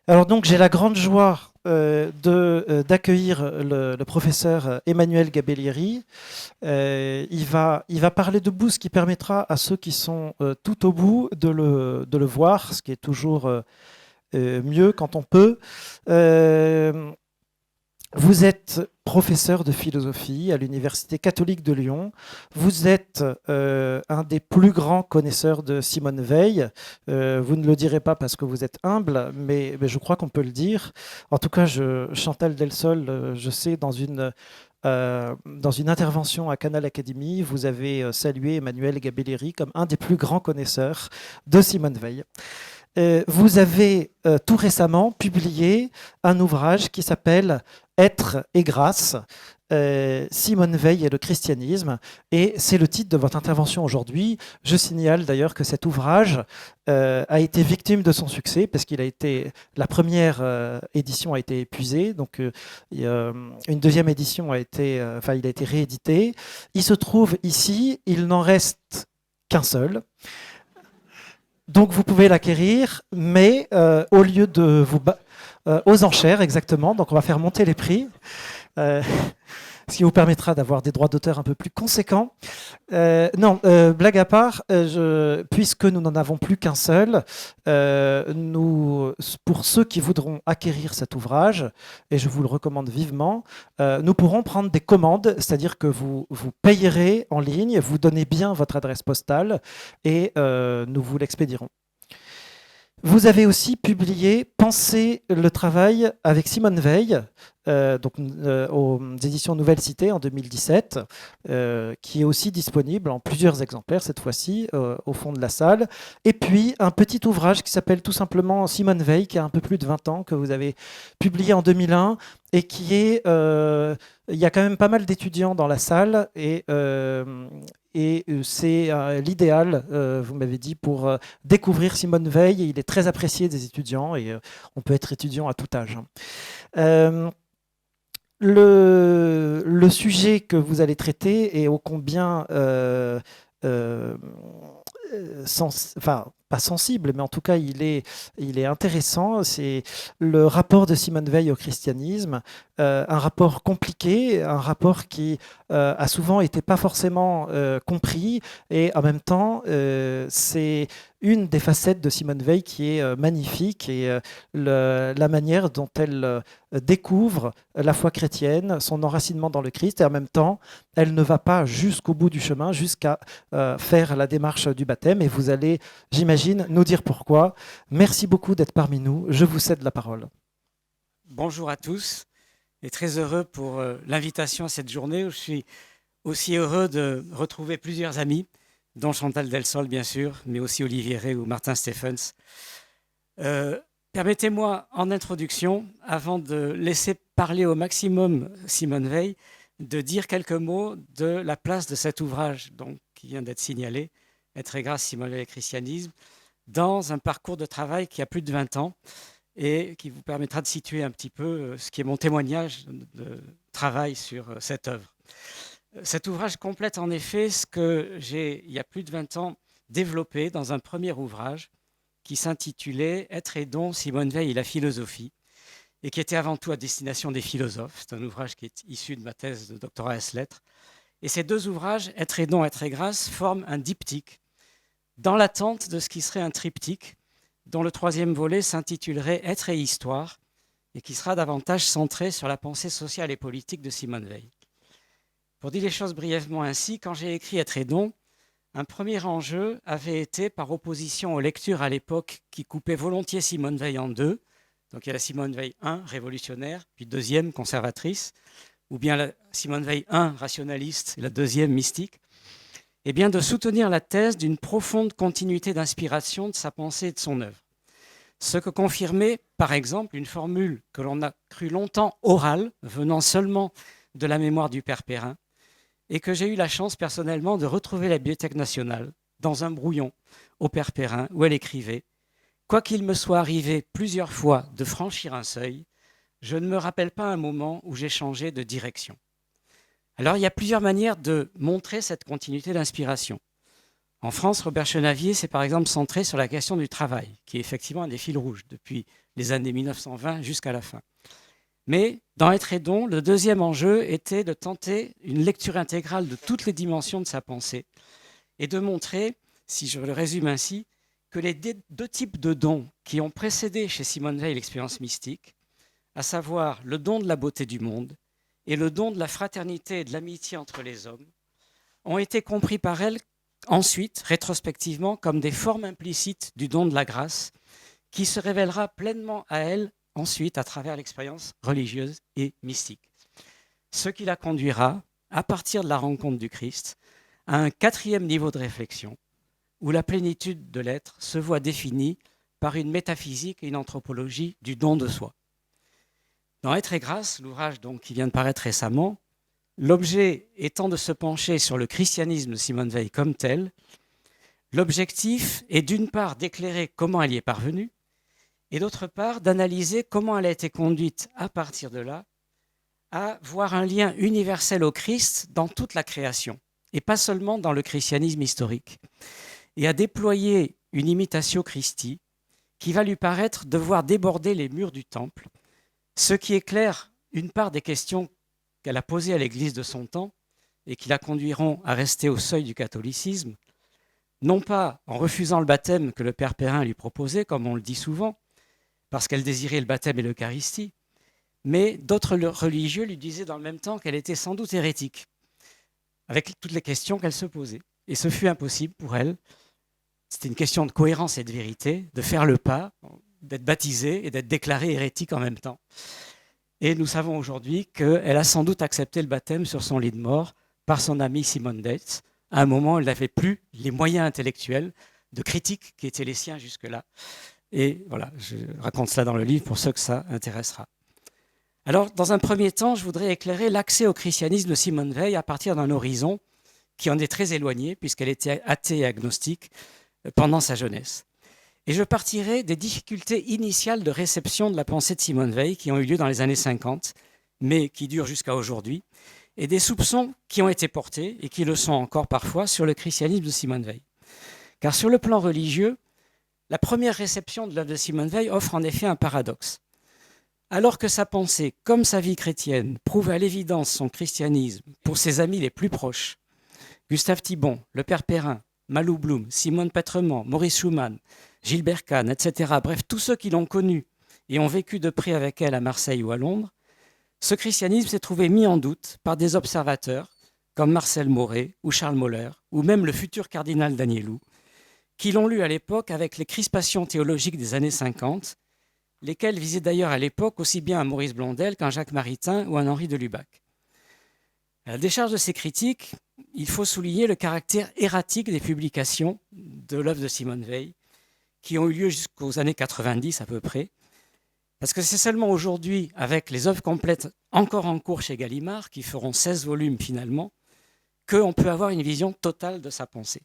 Alors donc j'ai la grande joie d'accueillir le professeur Emmanuel Gabellieri. Il va parler debout, ce qui permettra à ceux qui sont tout au bout de le voir, ce qui est toujours mieux quand on peut. Euh, Vous êtes professeur de philosophie à l'Université catholique de Lyon. Vous êtes un des plus grands connaisseurs de Simone Veil. Vous ne le direz pas parce que vous êtes humble, mais je crois qu'on peut le dire. En tout cas, Chantal Delsol, je sais, dans une intervention à Canal Academy, vous avez salué Emmanuel Gabellieri comme un des plus grands connaisseurs de Simone Veil. Vous avez tout récemment publié un ouvrage qui s'appelle Être et grâce, Simone Veil et le christianisme, et c'est le titre de votre intervention aujourd'hui. Je signale d'ailleurs que cet ouvrage a été victime de son succès parce qu'il a été la première édition a été épuisée, donc une deuxième édition il a été réédité. Il se trouve ici, il n'en reste qu'un seul. Donc vous pouvez l'acquérir, mais au lieu de aux enchères exactement. Donc on va faire monter les prix, euh, ce qui vous permettra d'avoir des droits d'auteur un peu plus conséquents. Non, blague à part, puisque nous n'en avons plus qu'un seul, pour ceux qui voudront acquérir cet ouvrage, et je vous le recommande vivement, nous pourrons prendre des commandes, c'est-à-dire que vous payerez en ligne, vous donnez bien votre adresse postale et nous vous l'expédierons. Vous avez aussi publié Penser le travail avec Simone Veil, aux éditions Nouvelle Cité en 2017, qui est aussi disponible en plusieurs exemplaires cette fois-ci au fond de la salle. Et puis un petit ouvrage qui s'appelle tout simplement Simone Veil, qui a un peu plus de 20 ans, que vous avez publié en 2001 et qui est... il y a quand même pas mal d'étudiants dans la salle et c'est l'idéal, vous m'avez dit, pour découvrir Simone Veil. Il est très apprécié des étudiants et on peut être étudiant à tout âge. Euh, le sujet que vous allez traiter est ô combien euh, enfin, pas sensible, mais en tout cas, il est intéressant. C'est le rapport de Simone Veil au christianisme, un rapport compliqué, un rapport qui a souvent été pas forcément compris, et en même temps, c'est une des facettes de Simone Veil qui est magnifique, et la manière dont elle découvre la foi chrétienne, son enracinement dans le Christ, et en même temps, elle ne va pas jusqu'au bout du chemin, jusqu'à faire la démarche du baptême, et vous allez, j'imagine, nous dire pourquoi. Merci beaucoup d'être parmi nous. Je vous cède la parole. Bonjour à tous et très heureux pour l'invitation à cette journée où je suis aussi heureux de retrouver plusieurs amis, dont Chantal Delsol bien sûr, mais aussi Olivier Rey ou Martin Stephens. Permettez-moi en introduction, avant de laisser parler au maximum Simone Veil, de dire quelques mots de la place de cet ouvrage donc, qui vient d'être signalé, Être et grâce, Simone Veil et le christianisme, dans un parcours de travail qui a plus de 20 ans et qui vous permettra de situer un petit peu ce qui est mon témoignage de travail sur cette œuvre. Cet ouvrage complète en effet ce que j'ai, il y a plus de 20 ans, développé dans un premier ouvrage qui s'intitulait Être et don, Simone Veil et la philosophie, et qui était avant tout à destination des philosophes. C'est un ouvrage qui est issu de ma thèse de doctorat ès lettres. Et ces deux ouvrages, Être et don, Être et grâce, forment un diptyque dans l'attente de ce qui serait un triptyque dont le troisième volet s'intitulerait Être et histoire, et qui sera davantage centré sur la pensée sociale et politique de Simone Veil. Pour dire les choses brièvement ainsi, quand j'ai écrit Être et don, un premier enjeu avait été, par opposition aux lectures à l'époque qui coupaient volontiers Simone Veil en deux, donc il y a la Simone Veil 1, révolutionnaire, puis deuxième, conservatrice, ou bien la Simone Veil 1, rationaliste, et la deuxième, mystique, et bien de soutenir la thèse d'une profonde continuité d'inspiration de sa pensée et de son œuvre. Ce que confirmait, par exemple, une formule que l'on a cru longtemps orale, venant seulement de la mémoire du père Perrin, et que j'ai eu la chance personnellement de retrouver à la Bibliothèque nationale, dans un brouillon, au père Perrin, où elle écrivait « Quoi qu'il me soit arrivé plusieurs fois de franchir un seuil, je ne me rappelle pas un moment où j'ai changé de direction. » Alors, il y a plusieurs manières de montrer cette continuité d'inspiration. En France, Robert Chenavier s'est par exemple centré sur la question du travail, qui est effectivement un des fils rouges depuis les années 1920 jusqu'à la fin. Mais dans Être et don, le deuxième enjeu était de tenter une lecture intégrale de toutes les dimensions de sa pensée et de montrer, si je le résume ainsi, que les deux types de dons qui ont précédé chez Simone Weil l'expérience mystique, à savoir le don de la beauté du monde et le don de la fraternité et de l'amitié entre les hommes, ont été compris par elle ensuite, rétrospectivement, comme des formes implicites du don de la grâce qui se révélera pleinement à elle ensuite à travers l'expérience religieuse et mystique. Ce qui la conduira, à partir de la rencontre du Christ, à un quatrième niveau de réflexion, où la plénitude de l'être se voit définie par une métaphysique et une anthropologie du don de soi. Dans Être et grâce, l'ouvrage donc qui vient de paraître récemment, l'objet étant de se pencher sur le christianisme de Simone Weil comme tel, l'objectif est d'une part d'éclairer comment elle y est parvenue, et d'autre part d'analyser comment elle a été conduite à partir de là à voir un lien universel au Christ dans toute la création, et pas seulement dans le christianisme historique, et à déployer une imitatio Christi qui va lui paraître devoir déborder les murs du temple, ce qui éclaire une part des questions qu'elle a posées à l'Église de son temps et qui la conduiront à rester au seuil du catholicisme, non pas en refusant le baptême que le Père Perrin lui proposait, comme on le dit souvent, parce qu'elle désirait le baptême et l'Eucharistie, mais d'autres religieux lui disaient dans le même temps qu'elle était sans doute hérétique, avec toutes les questions qu'elle se posait. Et ce fut impossible pour elle. C'était une question de cohérence et de vérité, de faire le pas, d'être baptisée et d'être déclarée hérétique en même temps. Et nous savons aujourd'hui qu'elle a sans doute accepté le baptême sur son lit de mort par son amie Simone Dates, à un moment où elle n'avait plus les moyens intellectuels de critique qui étaient les siens jusque-là. Et voilà, je raconte cela dans le livre pour ceux que ça intéressera. Alors, dans un premier temps, je voudrais éclairer l'accès au christianisme de Simone Weil à partir d'un horizon qui en est très éloigné, puisqu'elle était athée et agnostique pendant sa jeunesse. Et je partirai des difficultés initiales de réception de la pensée de Simone Weil qui ont eu lieu dans les années 50, mais qui durent jusqu'à aujourd'hui, et des soupçons qui ont été portés, et qui le sont encore parfois, sur le christianisme de Simone Weil. Car sur le plan religieux, la première réception de l'œuvre de Simone Weil offre en effet un paradoxe. Alors que sa pensée, comme sa vie chrétienne, prouve à l'évidence son christianisme pour ses amis les plus proches, Gustave Thibon, le Père Perrin, Malou Bloom, Simone Pétrement, Maurice Schumann, Gilbert Kahn, etc., bref, tous ceux qui l'ont connue et ont vécu de près avec elle à Marseille ou à Londres, ce christianisme s'est trouvé mis en doute par des observateurs comme Marcel Mauret ou Charles Moller, ou même le futur cardinal Danielou, qui l'ont lu à l'époque avec les crispations théologiques des années 50, lesquelles visaient d'ailleurs à l'époque aussi bien un Maurice Blondel qu'un Jacques Maritain ou un Henri de Lubac. À la décharge de ces critiques, il faut souligner le caractère erratique des publications de l'œuvre de Simone Weil, qui ont eu lieu jusqu'aux années 90 à peu près, parce que c'est seulement aujourd'hui, avec les œuvres complètes encore en cours chez Gallimard, qui feront 16 volumes finalement, qu'on peut avoir une vision totale de sa pensée.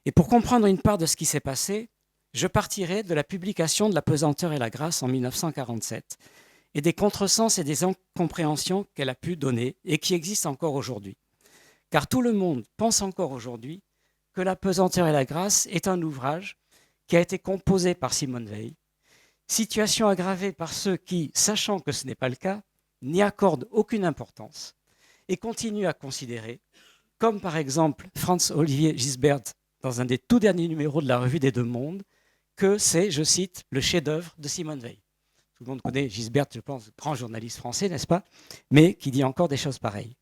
Et pour comprendre une part de ce qui s'est passé, je partirai de la publication de La pesanteur et la grâce en 1947 et des contresens et des incompréhensions qu'elle a pu donner et qui existent encore aujourd'hui. Car tout le monde pense encore aujourd'hui que La pesanteur et la grâce est un ouvrage qui a été composé par Simone Weil, situation aggravée par ceux qui, sachant que ce n'est pas le cas, n'y accordent aucune importance et continuent à considérer, comme par exemple Franz-Olivier Gisbert dans un des tout derniers numéros de la Revue des Deux Mondes, que c'est, je cite, le chef-d'œuvre de Simone Weil. Tout le monde connaît Gisbert, je pense, grand journaliste français, n'est-ce pas? Mais qui dit encore des choses pareilles.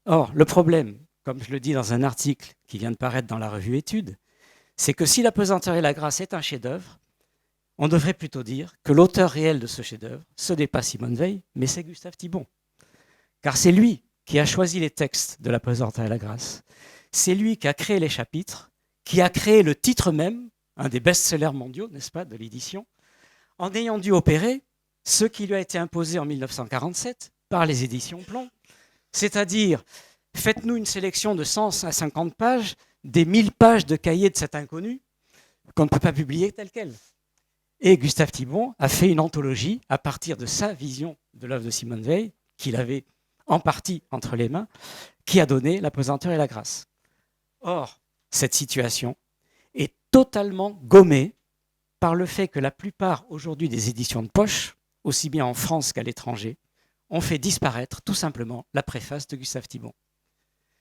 Or, le problème, comme je le dis dans un article qui vient de paraître dans la revue Études, c'est que si La pesanteur et la grâce est un chef-d'œuvre, on devrait plutôt dire que l'auteur réel de ce chef-d'œuvre, ce n'est pas Simone Weil, mais c'est Gustave Thibon. Car c'est lui qui a choisi les textes de La pesanteur et la grâce. C'est lui qui a créé les chapitres, qui a créé le titre même, un des best-sellers mondiaux, n'est-ce pas, de l'édition, en ayant dû opérer ce qui lui a été imposé en 1947 par les éditions Plomb, c'est-à-dire faites-nous une sélection de 100 à 50 pages, des 1000 pages de cahiers de cet inconnu qu'on ne peut pas publier tel quel. Et Gustave Thibon a fait une anthologie à partir de sa vision de l'œuvre de Simone Weil, qu'il avait en partie entre les mains, qui a donné La pesanteur et la grâce. Or, cette situation est totalement gommée par le fait que la plupart aujourd'hui des éditions de poche, aussi bien en France qu'à l'étranger, ont fait disparaître tout simplement la préface de Gustave Thibon.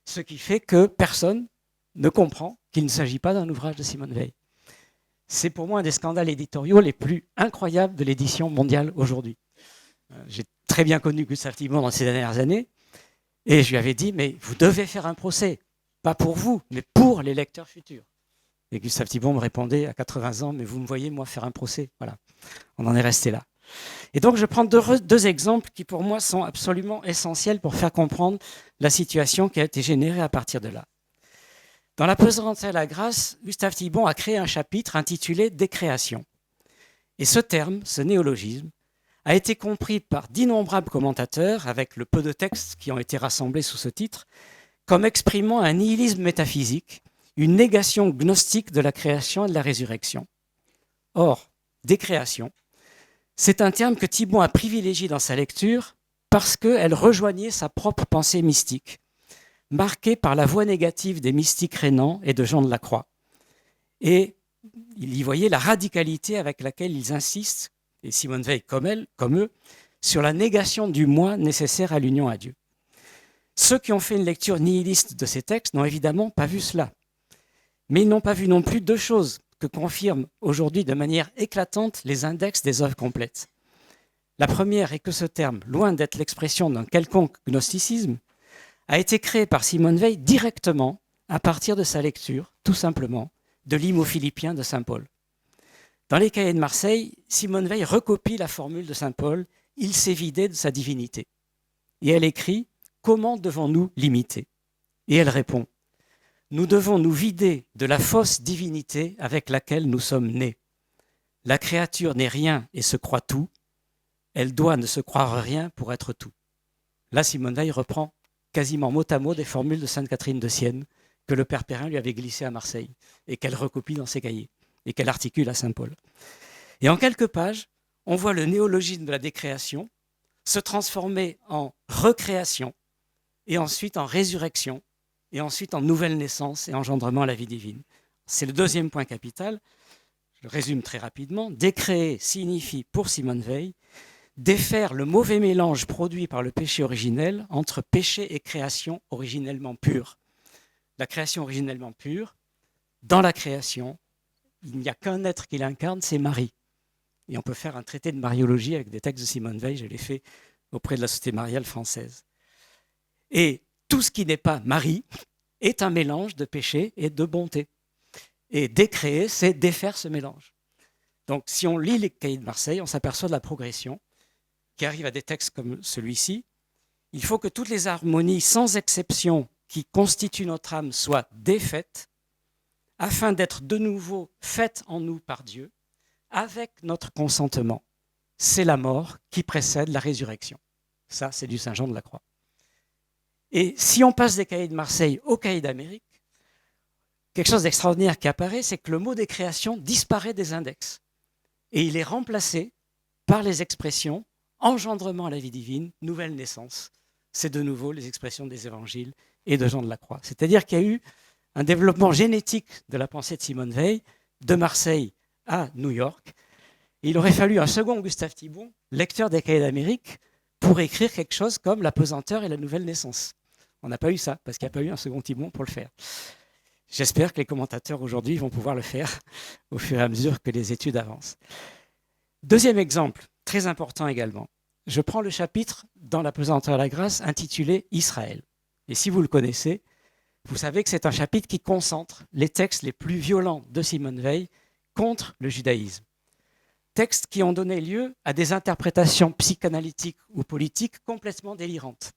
Ce qui fait que personne ne comprend qu'il ne s'agit pas d'un ouvrage de Simone Weil. C'est pour moi un des scandales éditoriaux les plus incroyables de l'édition mondiale aujourd'hui. J'ai très bien connu Gustave Thibon dans ces dernières années et je lui avais dit, mais vous devez faire un procès, pas pour vous, mais pour les lecteurs futurs. Et Gustave Thibon me répondait à 80 ans, mais vous me voyez, moi, faire un procès. Voilà, on en est resté là. Et donc, je prends deux exemples qui, pour moi, sont absolument essentiels pour faire comprendre la situation qui a été générée à partir de là. Dans La pesanteur et la grâce, Gustave Thibon a créé un chapitre intitulé « Décréation ». Et ce terme, ce néologisme, a été compris par d'innombrables commentateurs, avec le peu de textes qui ont été rassemblés sous ce titre, comme exprimant un nihilisme métaphysique, une négation gnostique de la création et de la résurrection. Or, décréation, c'est un terme que Thibon a privilégié dans sa lecture parce qu'elle rejoignait sa propre pensée mystique, marquée par la voix négative des mystiques rénants et de Jean de la Croix. Et il y voyait la radicalité avec laquelle ils insistent, et Simone Weil comme eux, sur la négation du moi nécessaire à l'union à Dieu. Ceux qui ont fait une lecture nihiliste de ces textes n'ont évidemment pas vu cela. Mais ils n'ont pas vu non plus deux choses que confirment aujourd'hui de manière éclatante les index des œuvres complètes. La première est que ce terme, loin d'être l'expression d'un quelconque gnosticisme, a été créé par Simone Weil directement à partir de sa lecture, tout simplement, de l'hymne aux Philippiens de saint Paul. Dans les Cahiers de Marseille, Simone Weil recopie la formule de saint Paul « Il s'est vidé de sa divinité ». Et elle écrit « Comment devons-nous l'imiter » Et elle répond « Nous devons nous vider de la fausse divinité avec laquelle nous sommes nés. La créature n'est rien et se croit tout. Elle doit ne se croire rien pour être tout. » Là, Simone Weil reprend quasiment mot à mot des formules de sainte Catherine de Sienne que le père Perrin lui avait glissées à Marseille et qu'elle recopie dans ses cahiers et qu'elle articule à Saint-Paul. Et en quelques pages, on voit le néologisme de la décréation se transformer en recréation et ensuite en résurrection et ensuite en nouvelle naissance et engendrement à la vie divine. C'est le deuxième point capital. Je le résume très rapidement. Décréer signifie pour Simone Weil défaire le mauvais mélange produit par le péché originel entre péché et création originellement pure. La création originellement pure, dans la création, il n'y a qu'un être qui l'incarne, c'est Marie. Et on peut faire un traité de mariologie avec des textes de Simone Weil, je l'ai fait auprès de la Société mariale française. Et tout ce qui n'est pas Marie est un mélange de péché et de bonté. Et décréer, c'est défaire ce mélange. Donc si on lit les Cahiers de Marseille, on s'aperçoit de la progression qui arrive à des textes comme celui-ci. Il faut que toutes les harmonies, sans exception, qui constituent notre âme soient défaites, afin d'être de nouveau faites en nous par Dieu, avec notre consentement. C'est la mort qui précède la résurrection. Ça, c'est du Saint Jean de la Croix. Et si on passe des Cahiers de Marseille aux Cahiers d'Amérique, quelque chose d'extraordinaire qui apparaît, c'est que le mot des créations disparaît des index. Et il est remplacé par les expressions engendrement à la vie divine, nouvelle naissance. C'est de nouveau les expressions des évangiles et de Jean de la Croix. C'est-à-dire qu'il y a eu un développement génétique de la pensée de Simone Weil, de Marseille à New York. Et il aurait fallu un second Gustave Thibon, lecteur des Cahiers d'Amérique, pour écrire quelque chose comme La pesanteur et la nouvelle naissance. On n'a pas eu ça, parce qu'il n'y a pas eu un second Thibon pour le faire. J'espère que les commentateurs aujourd'hui vont pouvoir le faire au fur et à mesure que les études avancent. Deuxième exemple, très important également. Je prends le chapitre dans La pesanteur et la grâce intitulé « Israël ». Et si vous le connaissez, vous savez que c'est un chapitre qui concentre les textes les plus violents de Simone Weil contre le judaïsme. Textes qui ont donné lieu à des interprétations psychanalytiques ou politiques complètement délirantes.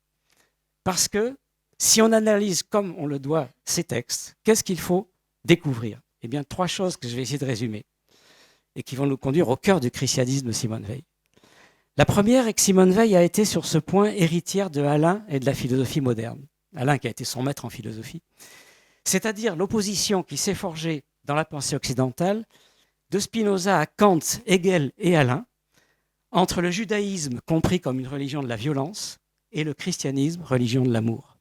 Parce que si on analyse comme on le doit ces textes, qu'est-ce qu'il faut découvrir? Eh bien, 3 choses que je vais essayer de résumer et qui vont nous conduire au cœur du christianisme de Simone Weil. La première est que Simone Weil a été sur ce point héritière de Alain et de la philosophie moderne. Alain qui a été son maître en philosophie, c'est-à-dire l'opposition qui s'est forgée dans la pensée occidentale de Spinoza à Kant, Hegel et Alain, entre le judaïsme compris comme une religion de la violence et le christianisme, religion de l'amour.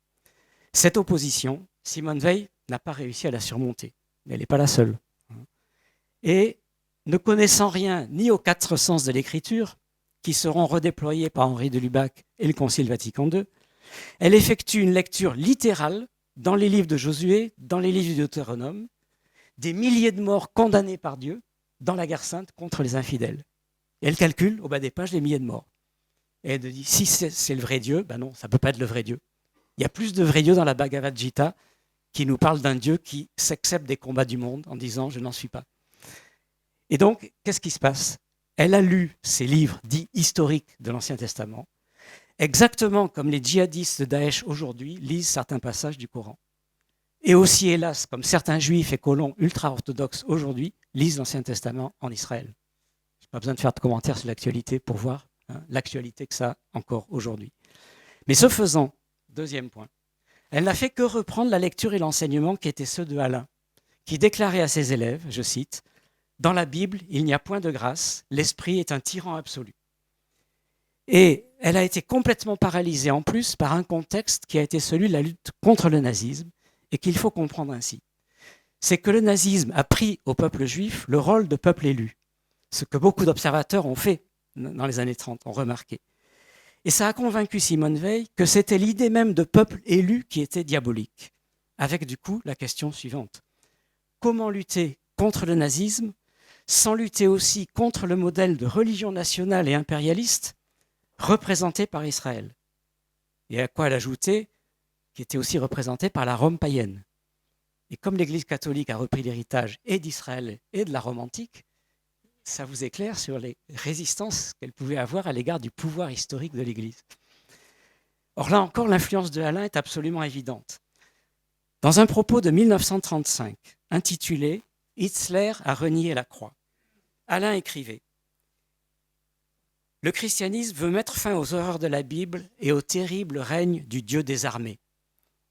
Cette opposition, Simone Weil n'a pas réussi à la surmonter. Mais elle n'est pas la seule. Et ne connaissant rien ni aux 4 sens de l'écriture, qui seront redéployés par Henri de Lubac et le Concile Vatican II, elle effectue une lecture littérale dans les livres de Josué, dans les livres du Deutéronome, des milliers de morts condamnés par Dieu dans la guerre sainte contre les infidèles. Et elle calcule au bas des pages les milliers de morts. Et elle dit, si c'est le vrai Dieu, ben non, ça ne peut pas être le vrai Dieu. Il y a plus de vrai Dieu dans la Bhagavad Gita qui nous parle d'un Dieu qui s'accepte des combats du monde en disant « je n'en suis pas ». Et donc, qu'est-ce qui se passe? Elle a lu ces livres dits historiques de l'Ancien Testament, exactement comme les djihadistes de Daesh aujourd'hui lisent certains passages du Coran. Et aussi, hélas, comme certains juifs et colons ultra-orthodoxes aujourd'hui lisent l'Ancien Testament en Israël. Je n'ai pas besoin de faire de commentaires sur l'actualité pour voir l'actualité que ça a encore aujourd'hui. Mais ce faisant, deuxième point, elle n'a fait que reprendre la lecture et l'enseignement qui étaient ceux de Alain, qui déclarait à ses élèves, je cite, « Dans la Bible, il n'y a point de grâce, l'esprit est un tyran absolu. » Et elle a été complètement paralysée en plus par un contexte qui a été celui de la lutte contre le nazisme et qu'il faut comprendre ainsi. C'est que le nazisme a pris au peuple juif le rôle de peuple élu, ce que beaucoup d'observateurs ont fait dans les années 30, ont remarqué. Et ça a convaincu Simone Veil que c'était l'idée même de peuple élu qui était diabolique, avec du coup la question suivante. Comment lutter contre le nazisme sans lutter aussi contre le modèle de religion nationale et impérialiste représenté par Israël? Et à quoi elle ajoutait, qui était aussi représenté par la Rome païenne. Et comme l'Église catholique a repris l'héritage et d'Israël et de la Rome antique, ça vous éclaire sur les résistances qu'elle pouvait avoir à l'égard du pouvoir historique de l'Église. Or là encore, l'influence de Alain est absolument évidente. Dans un propos de 1935, intitulé « Hitler a renié la croix », Alain écrivait « Le christianisme veut mettre fin aux horreurs de la Bible et au terrible règne du Dieu des armées.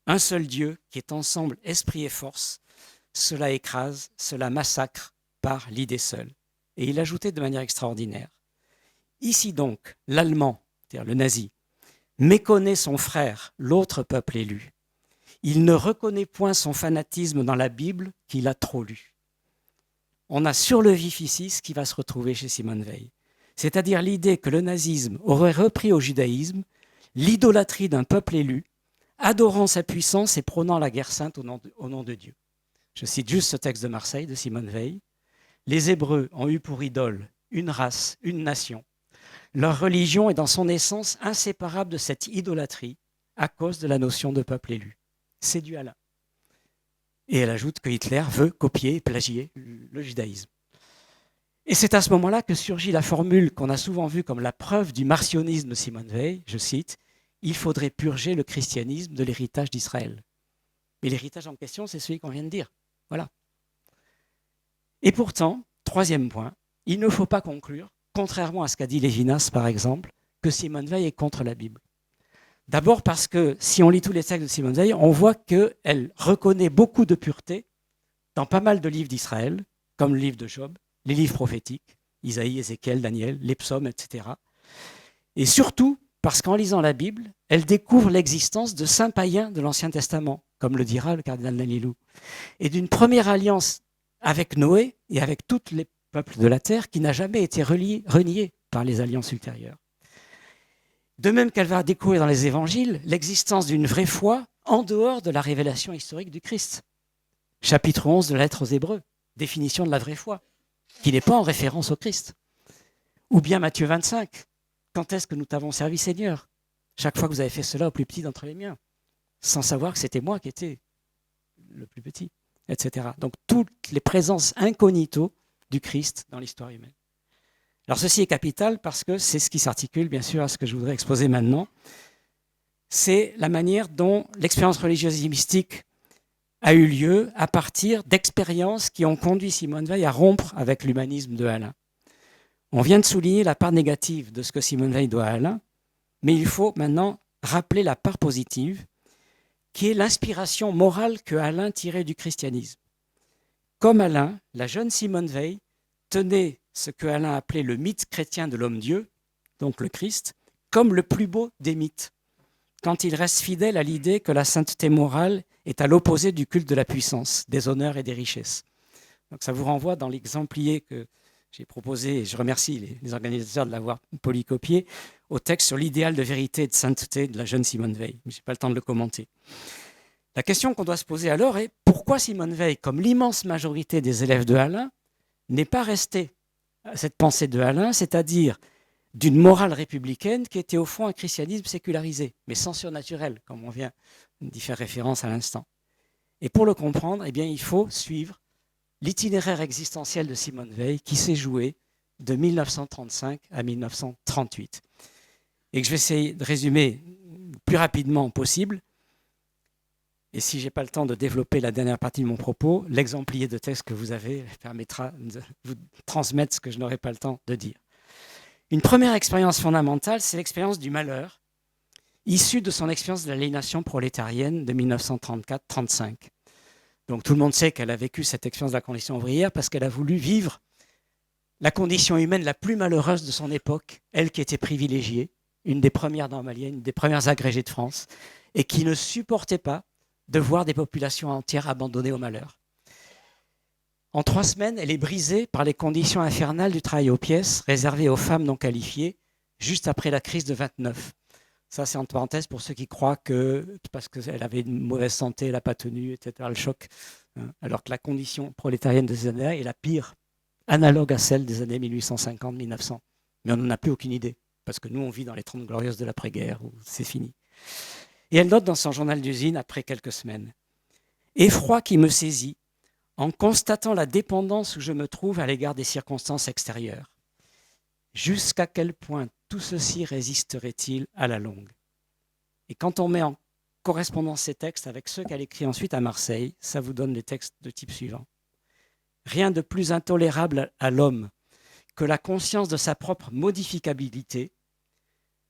Un seul Dieu qui est ensemble esprit et force, cela écrase, cela massacre par l'idée seule. » Et il ajoutait de manière extraordinaire. Ici donc, l'Allemand, c'est-à-dire le nazi, méconnaît son frère, l'autre peuple élu. Il ne reconnaît point son fanatisme dans la Bible qu'il a trop lu. On a sur le vif ici ce qui va se retrouver chez Simone Veil, c'est-à-dire l'idée que le nazisme aurait repris au judaïsme l'idolâtrie d'un peuple élu, adorant sa puissance et prônant la guerre sainte au nom de Dieu. Je cite juste ce texte de Marseille de Simone Veil. Les Hébreux ont eu pour idole une race, une nation. Leur religion est dans son essence inséparable de cette idolâtrie à cause de la notion de peuple élu. C'est dû à là. Et elle ajoute que Hitler veut copier et plagier le judaïsme. Et c'est à ce moment-là que surgit la formule qu'on a souvent vue comme la preuve du marcionisme de Simone Veil, je cite, « Il faudrait purger le christianisme de l'héritage d'Israël ». Mais l'héritage en question, c'est celui qu'on vient de dire. Voilà. Et pourtant, troisième point, il ne faut pas conclure, contrairement à ce qu'a dit Lévinas par exemple, que Simone Veil est contre la Bible. D'abord parce que si on lit tous les textes de Simone Veil, on voit qu'elle reconnaît beaucoup de pureté dans pas mal de livres d'Israël, comme le livre de Job, les livres prophétiques, Isaïe, Ézéchiel, Daniel, les psaumes, etc. Et surtout parce qu'en lisant la Bible, elle découvre l'existence de saints païens de l'Ancien Testament, comme le dira le cardinal Nalilou, et d'une première alliance avec Noé et avec tous les peuples de la terre qui n'a jamais été reniée par les alliances ultérieures. De même qu'elle va découvrir dans les évangiles l'existence d'une vraie foi en dehors de la révélation historique du Christ. Chapitre 11 de la lettre aux Hébreux, définition de la vraie foi, qui n'est pas en référence au Christ. Ou bien Matthieu 25, quand est-ce que nous t'avons servi Seigneur? Chaque fois que vous avez fait cela au plus petit d'entre les miens, sans savoir que c'était moi qui étais le plus petit, etc. Donc toutes les présences incognito du Christ dans l'histoire humaine. Alors ceci est capital parce que c'est ce qui s'articule bien sûr à ce que je voudrais exposer maintenant. C'est la manière dont l'expérience religieuse et mystique a eu lieu à partir d'expériences qui ont conduit Simone Veil à rompre avec l'humanisme de Alain. On vient de souligner la part négative de ce que Simone Veil doit à Alain, mais il faut maintenant rappeler la part positive, qui est l'inspiration morale que Alain tirait du christianisme. Comme Alain, la jeune Simone Veil tenait ce que Alain appelait le mythe chrétien de l'homme-dieu, donc le Christ, comme le plus beau des mythes. quand il reste fidèle à l'idée que la sainteté morale est à l'opposé du culte de la puissance, des honneurs et des richesses. Donc ça vous renvoie dans l'exemplier que j'ai proposé, et je remercie les organisateurs de l'avoir polycopié, au texte sur l'idéal de vérité et de sainteté de la jeune Simone Veil. Je n'ai pas le temps de le commenter. La question qu'on doit se poser alors est pourquoi Simone Veil, comme l'immense majorité des élèves de Alain, n'est pas restée à cette pensée de Alain, c'est-à-dire d'une morale républicaine qui était au fond un christianisme sécularisé, mais sans surnaturel, comme on vient d'y faire référence à l'instant. Et pour le comprendre, eh bien, il faut suivre l'itinéraire existentiel de Simone Veil qui s'est joué de 1935 à 1938. Et que je vais essayer de résumer le plus rapidement possible. Et si je n'ai pas le temps de développer la dernière partie de mon propos, l'exemplier de texte que vous avez permettra de vous transmettre ce que je n'aurai pas le temps de dire. Une première expérience fondamentale, c'est l'expérience du malheur, issue de son expérience de l'aliénation prolétarienne de 1934-35. Donc tout le monde sait qu'elle a vécu cette expérience de la condition ouvrière parce qu'elle a voulu vivre la condition humaine la plus malheureuse de son époque, elle qui était privilégiée, une des premières normaliennes, une des premières agrégées de France, et qui ne supportait pas de voir des populations entières abandonnées au malheur. En 3 semaines, elle est brisée par les conditions infernales du travail aux pièces réservé aux femmes non qualifiées, juste après la crise de 29. Ça, c'est entre parenthèses pour ceux qui croient que, parce qu'elle avait une mauvaise santé, elle n'a pas tenu, etc., le choc, hein, alors que la condition prolétarienne de ces années-là est la pire, analogue à celle des années 1850-1900. Mais on n'en a plus aucune idée, parce que nous, on vit dans les 30 glorieuses de l'après-guerre, où c'est fini. Et elle note dans son journal d'usine, après quelques semaines, « Effroi qui me saisit en constatant la dépendance où je me trouve à l'égard des circonstances extérieures. Jusqu'à quel point tout ceci résisterait-il à la longue ?» Et quand on met en correspondance ces textes avec ceux qu'elle écrit ensuite à Marseille, ça vous donne les textes de type suivant. « Rien de plus intolérable à l'homme que la conscience de sa propre modificabilité.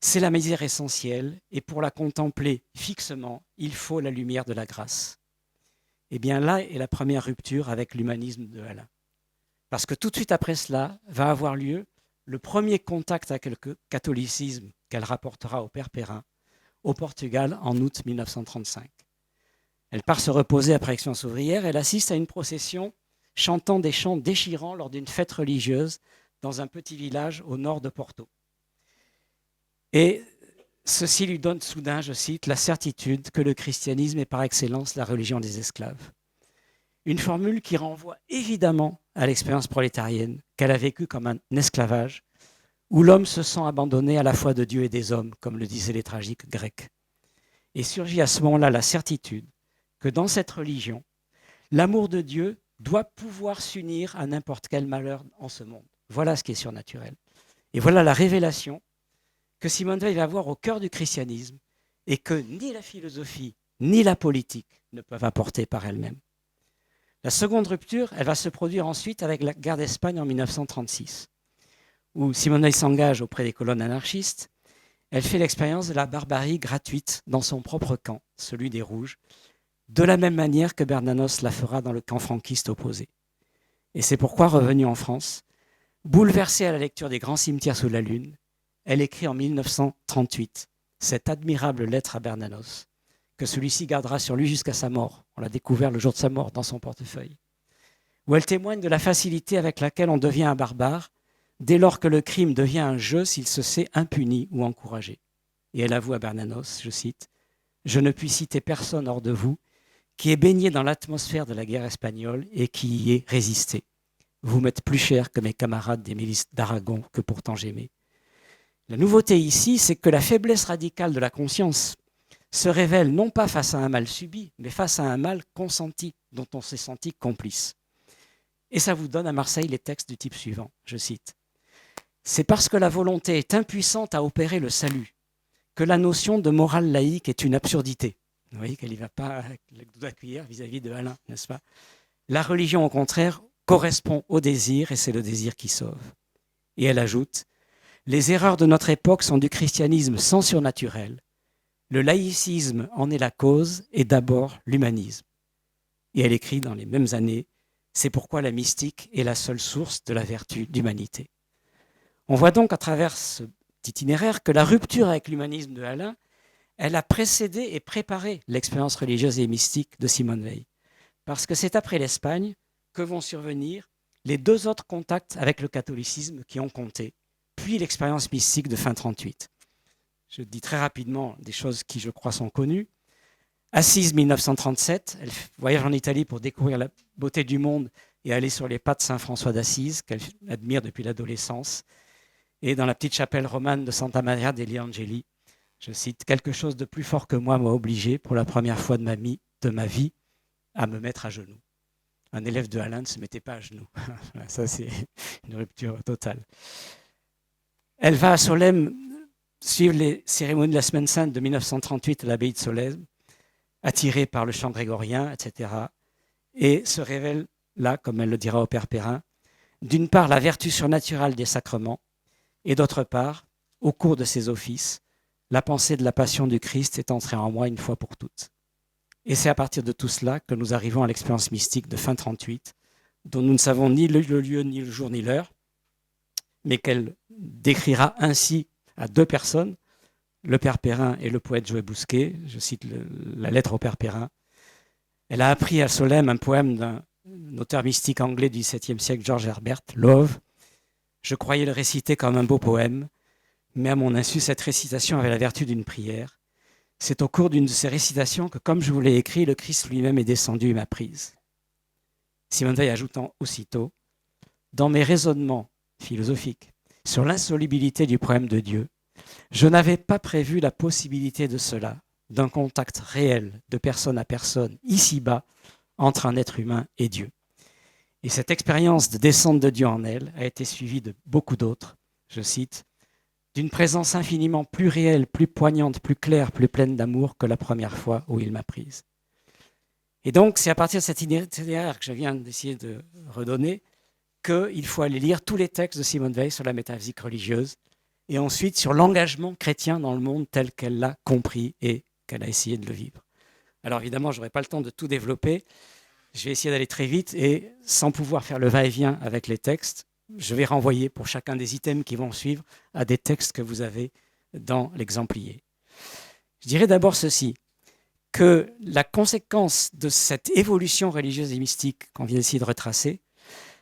C'est la misère essentielle, et pour la contempler fixement, il faut la lumière de la grâce. » Eh bien là est la première rupture avec l'humanisme de Alain. Parce que tout de suite après cela va avoir lieu le premier contact avec le catholicisme qu'elle rapportera au Père Perrin au Portugal en août 1935. Elle part se reposer après l'expérience ouvrière, elle assiste à une procession chantant des chants déchirants lors d'une fête religieuse dans un petit village au nord de Porto. Et ceci lui donne soudain, je cite, la certitude que le christianisme est par excellence la religion des esclaves. Une formule qui renvoie évidemment à l'expérience prolétarienne qu'elle a vécue comme un esclavage, où l'homme se sent abandonné à la fois de Dieu et des hommes, comme le disaient les tragiques grecs. Et surgit à ce moment-là la certitude que dans cette religion, l'amour de Dieu doit pouvoir s'unir à n'importe quel malheur en ce monde. Voilà ce qui est surnaturel. Et voilà la révélation que Simone Veil va avoir au cœur du christianisme et que ni la philosophie ni la politique ne peuvent apporter par elles-mêmes. La seconde rupture, elle va se produire ensuite avec la guerre d'Espagne en 1936, où Simone Veil s'engage auprès des colonnes anarchistes. Elle fait l'expérience de la barbarie gratuite dans son propre camp, celui des Rouges, de la même manière que Bernanos la fera dans le camp franquiste opposé. Et c'est pourquoi, revenue en France, bouleversée à la lecture des grands cimetières sous la lune, elle écrit en 1938 cette admirable lettre à Bernanos, que celui-ci gardera sur lui jusqu'à sa mort. On l'a découvert le jour de sa mort dans son portefeuille. Où elle témoigne de la facilité avec laquelle on devient un barbare dès lors que le crime devient un jeu s'il se sait impuni ou encouragé. Et elle avoue à Bernanos, je cite, « Je ne puis citer personne hors de vous qui est baigné dans l'atmosphère de la guerre espagnole et qui y est résisté. Vous m'êtes plus cher que mes camarades des milices d'Aragon que pourtant j'aimais. » La nouveauté ici, c'est que la faiblesse radicale de la conscience se révèle non pas face à un mal subi, mais face à un mal consenti, dont on s'est senti complice. Et ça vous donne à Marseille les textes du type suivant, je cite. « C'est parce que la volonté est impuissante à opérer le salut que la notion de morale laïque est une absurdité. » Vous voyez qu'elle n'y va pas avec le dos de la cuillère vis-à-vis de Alain, n'est-ce pas? La religion, au contraire, correspond au désir et c'est le désir qui sauve. Et elle ajoute, « Les erreurs de notre époque sont du christianisme sans surnaturel. Le laïcisme en est la cause et d'abord l'humanisme. » Et elle écrit dans les mêmes années, « C'est pourquoi la mystique est la seule source de la vertu d'humanité. » On voit donc à travers ce petit itinéraire que la rupture avec l'humanisme de Alain, elle a précédé et préparé l'expérience religieuse et mystique de Simone Weil. Parce que c'est après l'Espagne que vont survenir les 2 autres contacts avec le catholicisme qui ont compté, puis l'expérience mystique de fin 1938. Je dis très rapidement des choses qui, je crois, sont connues. Assise 1937, elle voyage en Italie pour découvrir la beauté du monde et aller sur les pas de Saint François d'Assise, qu'elle admire depuis l'adolescence. Et dans la petite chapelle romane de Santa Maria degli Angeli, je cite, « Quelque chose de plus fort que moi m'a obligé, pour la première fois de ma vie, à me mettre à genoux. » Un élève de Alain ne se mettait pas à genoux. Ça, c'est une rupture totale. Elle va à Solesmes suivre les cérémonies de la Semaine Sainte de 1938 à l'abbaye de Solesmes, attirée par le chant grégorien, etc. Et se révèle là, comme elle le dira au Père Perrin, d'une part la vertu surnaturelle des sacrements, et d'autre part, au cours de ces offices, la pensée de la passion du Christ est entrée en moi une fois pour toutes. Et c'est à partir de tout cela que nous arrivons à l'expérience mystique de fin 1938, dont nous ne savons ni le lieu, ni le jour, ni l'heure, mais qu'elle décrira ainsi à 2 personnes, le Père Perrin et le poète Joël Bousquet. Je cite la lettre au Père Perrin. Elle a appris à Solesmes un poème d'un auteur mystique anglais du XVIIe siècle, George Herbert, Love. Je croyais le réciter comme un beau poème, mais à mon insu, cette récitation avait la vertu d'une prière. C'est au cours d'une de ces récitations que, comme je vous l'ai écrit, le Christ lui-même est descendu et m'a prise. Simone Weil ajoutant aussitôt, dans mes raisonnements philosophiques sur l'insolubilité du problème de Dieu, je n'avais pas prévu la possibilité de cela, d'un contact réel de personne à personne, ici-bas, entre un être humain et Dieu. Et cette expérience de descente de Dieu en elle a été suivie de beaucoup d'autres, je cite, d'une présence infiniment plus réelle, plus poignante, plus claire, plus pleine d'amour que la première fois où il m'a prise. Et donc, c'est à partir de cet itinéraire que je viens d'essayer de redonner qu'il faut aller lire tous les textes de Simone Weil sur la métaphysique religieuse et ensuite sur l'engagement chrétien dans le monde tel qu'elle l'a compris et qu'elle a essayé de le vivre. Alors évidemment, je n'aurai pas le temps de tout développer. Je vais essayer d'aller très vite et sans pouvoir faire le va-et-vient avec les textes, je vais renvoyer pour chacun des items qui vont suivre à des textes que vous avez dans l'exemplier. Je dirais d'abord ceci, que la conséquence de cette évolution religieuse et mystique qu'on vient d'essayer de retracer,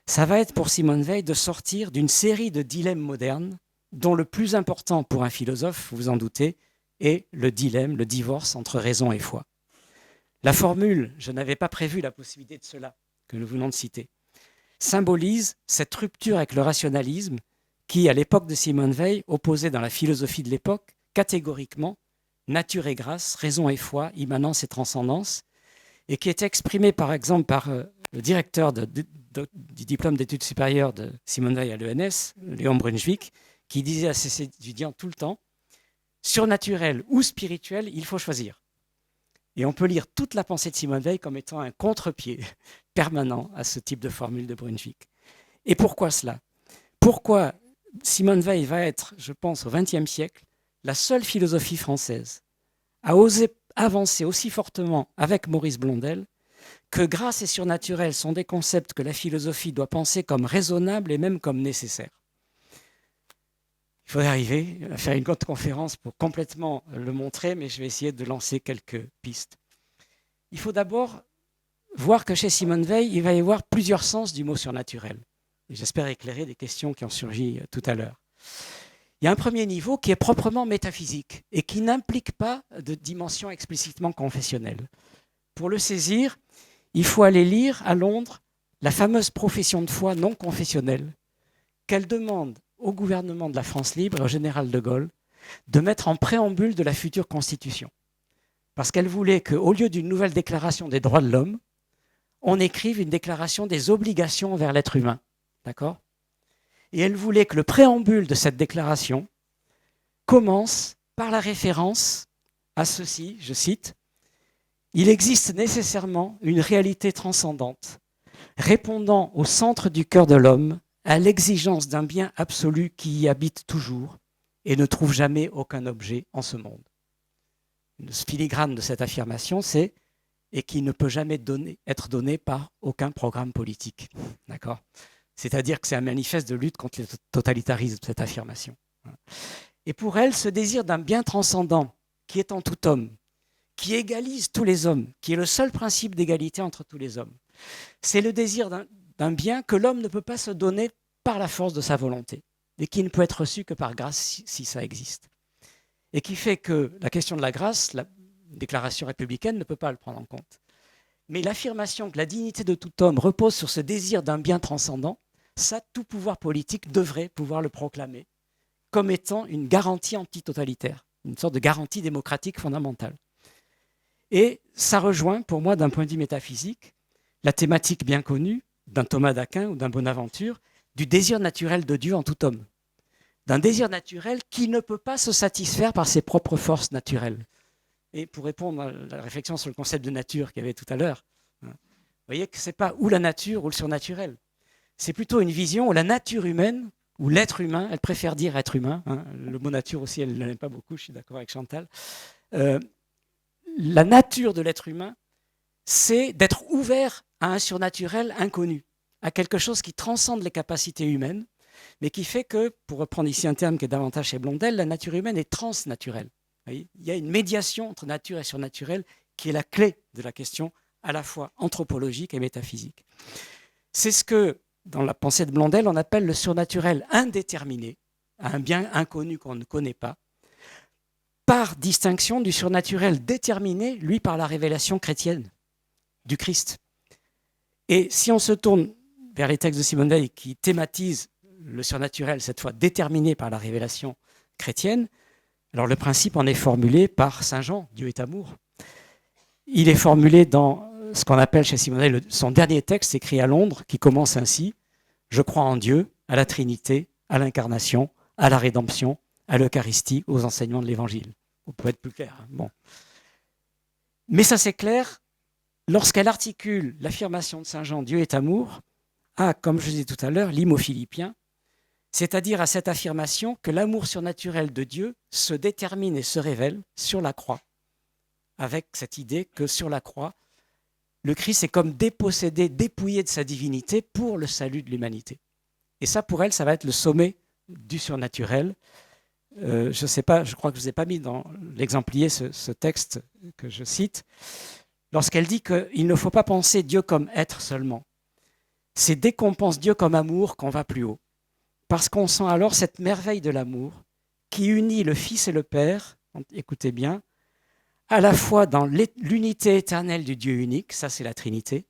ça va être pour Simone Weil de sortir d'une série de dilemmes modernes dont le plus important pour un philosophe, vous vous en doutez, est le dilemme, le divorce entre raison et foi. La formule « je n'avais pas prévu la possibilité de cela » que nous venons de citer, symbolise cette rupture avec le rationalisme qui, à l'époque de Simone Weil, opposait dans la philosophie de l'époque catégoriquement nature et grâce, raison et foi, immanence et transcendance, et qui était exprimée par exemple par le directeur du diplôme d'études supérieures de Simone Weil à l'ENS, Léon Brunswick, qui disait à ses étudiants tout le temps « surnaturel ou spirituel, il faut choisir ». Et on peut lire toute la pensée de Simone Weil comme étant un contre-pied permanent à ce type de formule de Brunswick. Et pourquoi cela ? Pourquoi Simone Weil va être, je pense, au XXe siècle, la seule philosophie française à oser avancer aussi fortement avec Maurice Blondel que grâce et surnaturel sont des concepts que la philosophie doit penser comme raisonnables et même comme nécessaires. Il faudrait arriver à faire une autre conférence pour complètement le montrer, mais je vais essayer de lancer quelques pistes. Il faut d'abord voir que chez Simone Weil, il va y avoir plusieurs sens du mot surnaturel. Et j'espère éclairer des questions qui ont surgi tout à l'heure. Il y a un premier niveau qui est proprement métaphysique et qui n'implique pas de dimension explicitement confessionnelle. Pour le saisir, il faut aller lire à Londres la fameuse profession de foi non confessionnelle qu'elle demande au gouvernement de la France libre et au général de Gaulle de mettre en préambule de la future Constitution. Parce qu'elle voulait qu'au lieu d'une nouvelle déclaration des droits de l'homme, on écrive une déclaration des obligations envers l'être humain. D'accord ? Et elle voulait que le préambule de cette déclaration commence par la référence à ceci, je cite, « Il existe nécessairement une réalité transcendante, répondant au centre du cœur de l'homme, à l'exigence d'un bien absolu qui y habite toujours et ne trouve jamais aucun objet en ce monde. » Le filigrane de cette affirmation, c'est « et qui ne peut jamais être donné par aucun programme politique ». D'accord ? C'est-à-dire que c'est un manifeste de lutte contre le totalitarisme, cette affirmation. Et pour elle, ce désir d'un bien transcendant qui est en tout homme, qui égalise tous les hommes, qui est le seul principe d'égalité entre tous les hommes. C'est le désir d'un bien que l'homme ne peut pas se donner par la force de sa volonté et qui ne peut être reçu que par grâce si ça existe. Et qui fait que la question de la grâce, la déclaration républicaine ne peut pas le prendre en compte. Mais l'affirmation que la dignité de tout homme repose sur ce désir d'un bien transcendant, ça, tout pouvoir politique devrait pouvoir le proclamer comme étant une garantie antitotalitaire, une sorte de garantie démocratique fondamentale. Et ça rejoint, pour moi, d'un point de vue métaphysique, la thématique bien connue d'un Thomas d'Aquin ou d'un Bonaventure, du désir naturel de Dieu en tout homme. D'un désir naturel qui ne peut pas se satisfaire par ses propres forces naturelles. Et pour répondre à la réflexion sur le concept de nature qu'il y avait tout à l'heure, vous voyez que ce n'est pas ou la nature ou le surnaturel. C'est plutôt une vision où la nature humaine, ou l'être humain, elle préfère dire être humain, le mot nature aussi, elle ne l'aime pas beaucoup, je suis d'accord avec Chantal. La nature de l'être humain, c'est d'être ouvert à un surnaturel inconnu, à quelque chose qui transcende les capacités humaines, mais qui fait que, pour reprendre ici un terme qui est davantage chez Blondel, la nature humaine est transnaturelle. Il y a une médiation entre nature et surnaturel qui est la clé de la question à la fois anthropologique et métaphysique. C'est ce que, dans la pensée de Blondel, on appelle le surnaturel indéterminé, un bien inconnu qu'on ne connaît pas, par distinction du surnaturel déterminé, lui, par la révélation chrétienne du Christ. Et si on se tourne vers les textes de Simone Veil qui thématisent le surnaturel, cette fois déterminé par la révélation chrétienne, alors le principe en est formulé par Saint Jean, Dieu est amour. Il est formulé dans ce qu'on appelle chez Simone Veil son dernier texte écrit à Londres, qui commence ainsi: je crois en Dieu, à la Trinité, à l'incarnation, à la rédemption, à l'Eucharistie, aux enseignements de l'Évangile. On peut être plus clair. Bon. Mais ça c'est clair lorsqu'elle articule l'affirmation de Saint Jean, Dieu est amour, à, comme je disais tout à l'heure, l'hymne aux Philippiens, c'est-à-dire à cette affirmation que l'amour surnaturel de Dieu se détermine et se révèle sur la croix, avec cette idée que sur la croix, le Christ est comme dépossédé, dépouillé de sa divinité pour le salut de l'humanité. Et ça, pour elle, ça va être le sommet du surnaturel. Je ne sais pas, je crois que je ne vous ai pas mis dans l'exemplier ce texte que je cite, lorsqu'elle dit qu'il ne faut pas penser Dieu comme être seulement. C'est dès qu'on pense Dieu comme amour qu'on va plus haut. Parce qu'on sent alors cette merveille de l'amour qui unit le Fils et le Père, écoutez bien, à la fois dans l'unité éternelle du Dieu unique, ça c'est la Trinité,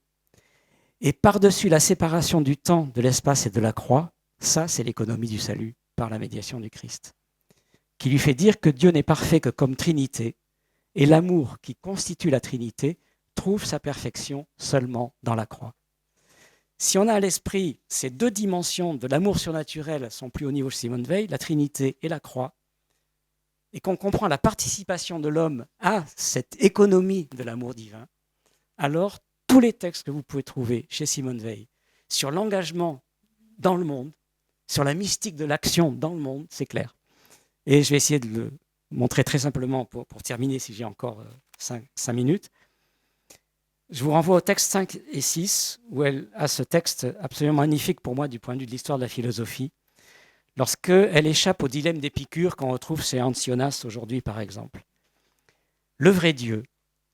et par-dessus la séparation du temps, de l'espace et de la croix, ça c'est l'économie du salut par la médiation du Christ, qui lui fait dire que Dieu n'est parfait que comme Trinité, et l'amour qui constitue la Trinité trouve sa perfection seulement dans la croix. Si on a à l'esprit ces deux dimensions de l'amour surnaturel sont plus haut niveau chez Simone Veil, la Trinité et la croix, et qu'on comprend la participation de l'homme à cette économie de l'amour divin, alors tous les textes que vous pouvez trouver chez Simone Veil sur l'engagement dans le monde, sur la mystique de l'action dans le monde, c'est clair. Et je vais essayer de le montrer très simplement pour terminer, si j'ai encore 5 minutes. Je vous renvoie au texte 5 et 6, où elle a ce texte absolument magnifique pour moi du point de vue de l'histoire de la philosophie, lorsqu'elle échappe au dilemme d'Épicure qu'on retrouve chez Ancionas aujourd'hui, par exemple. Le vrai Dieu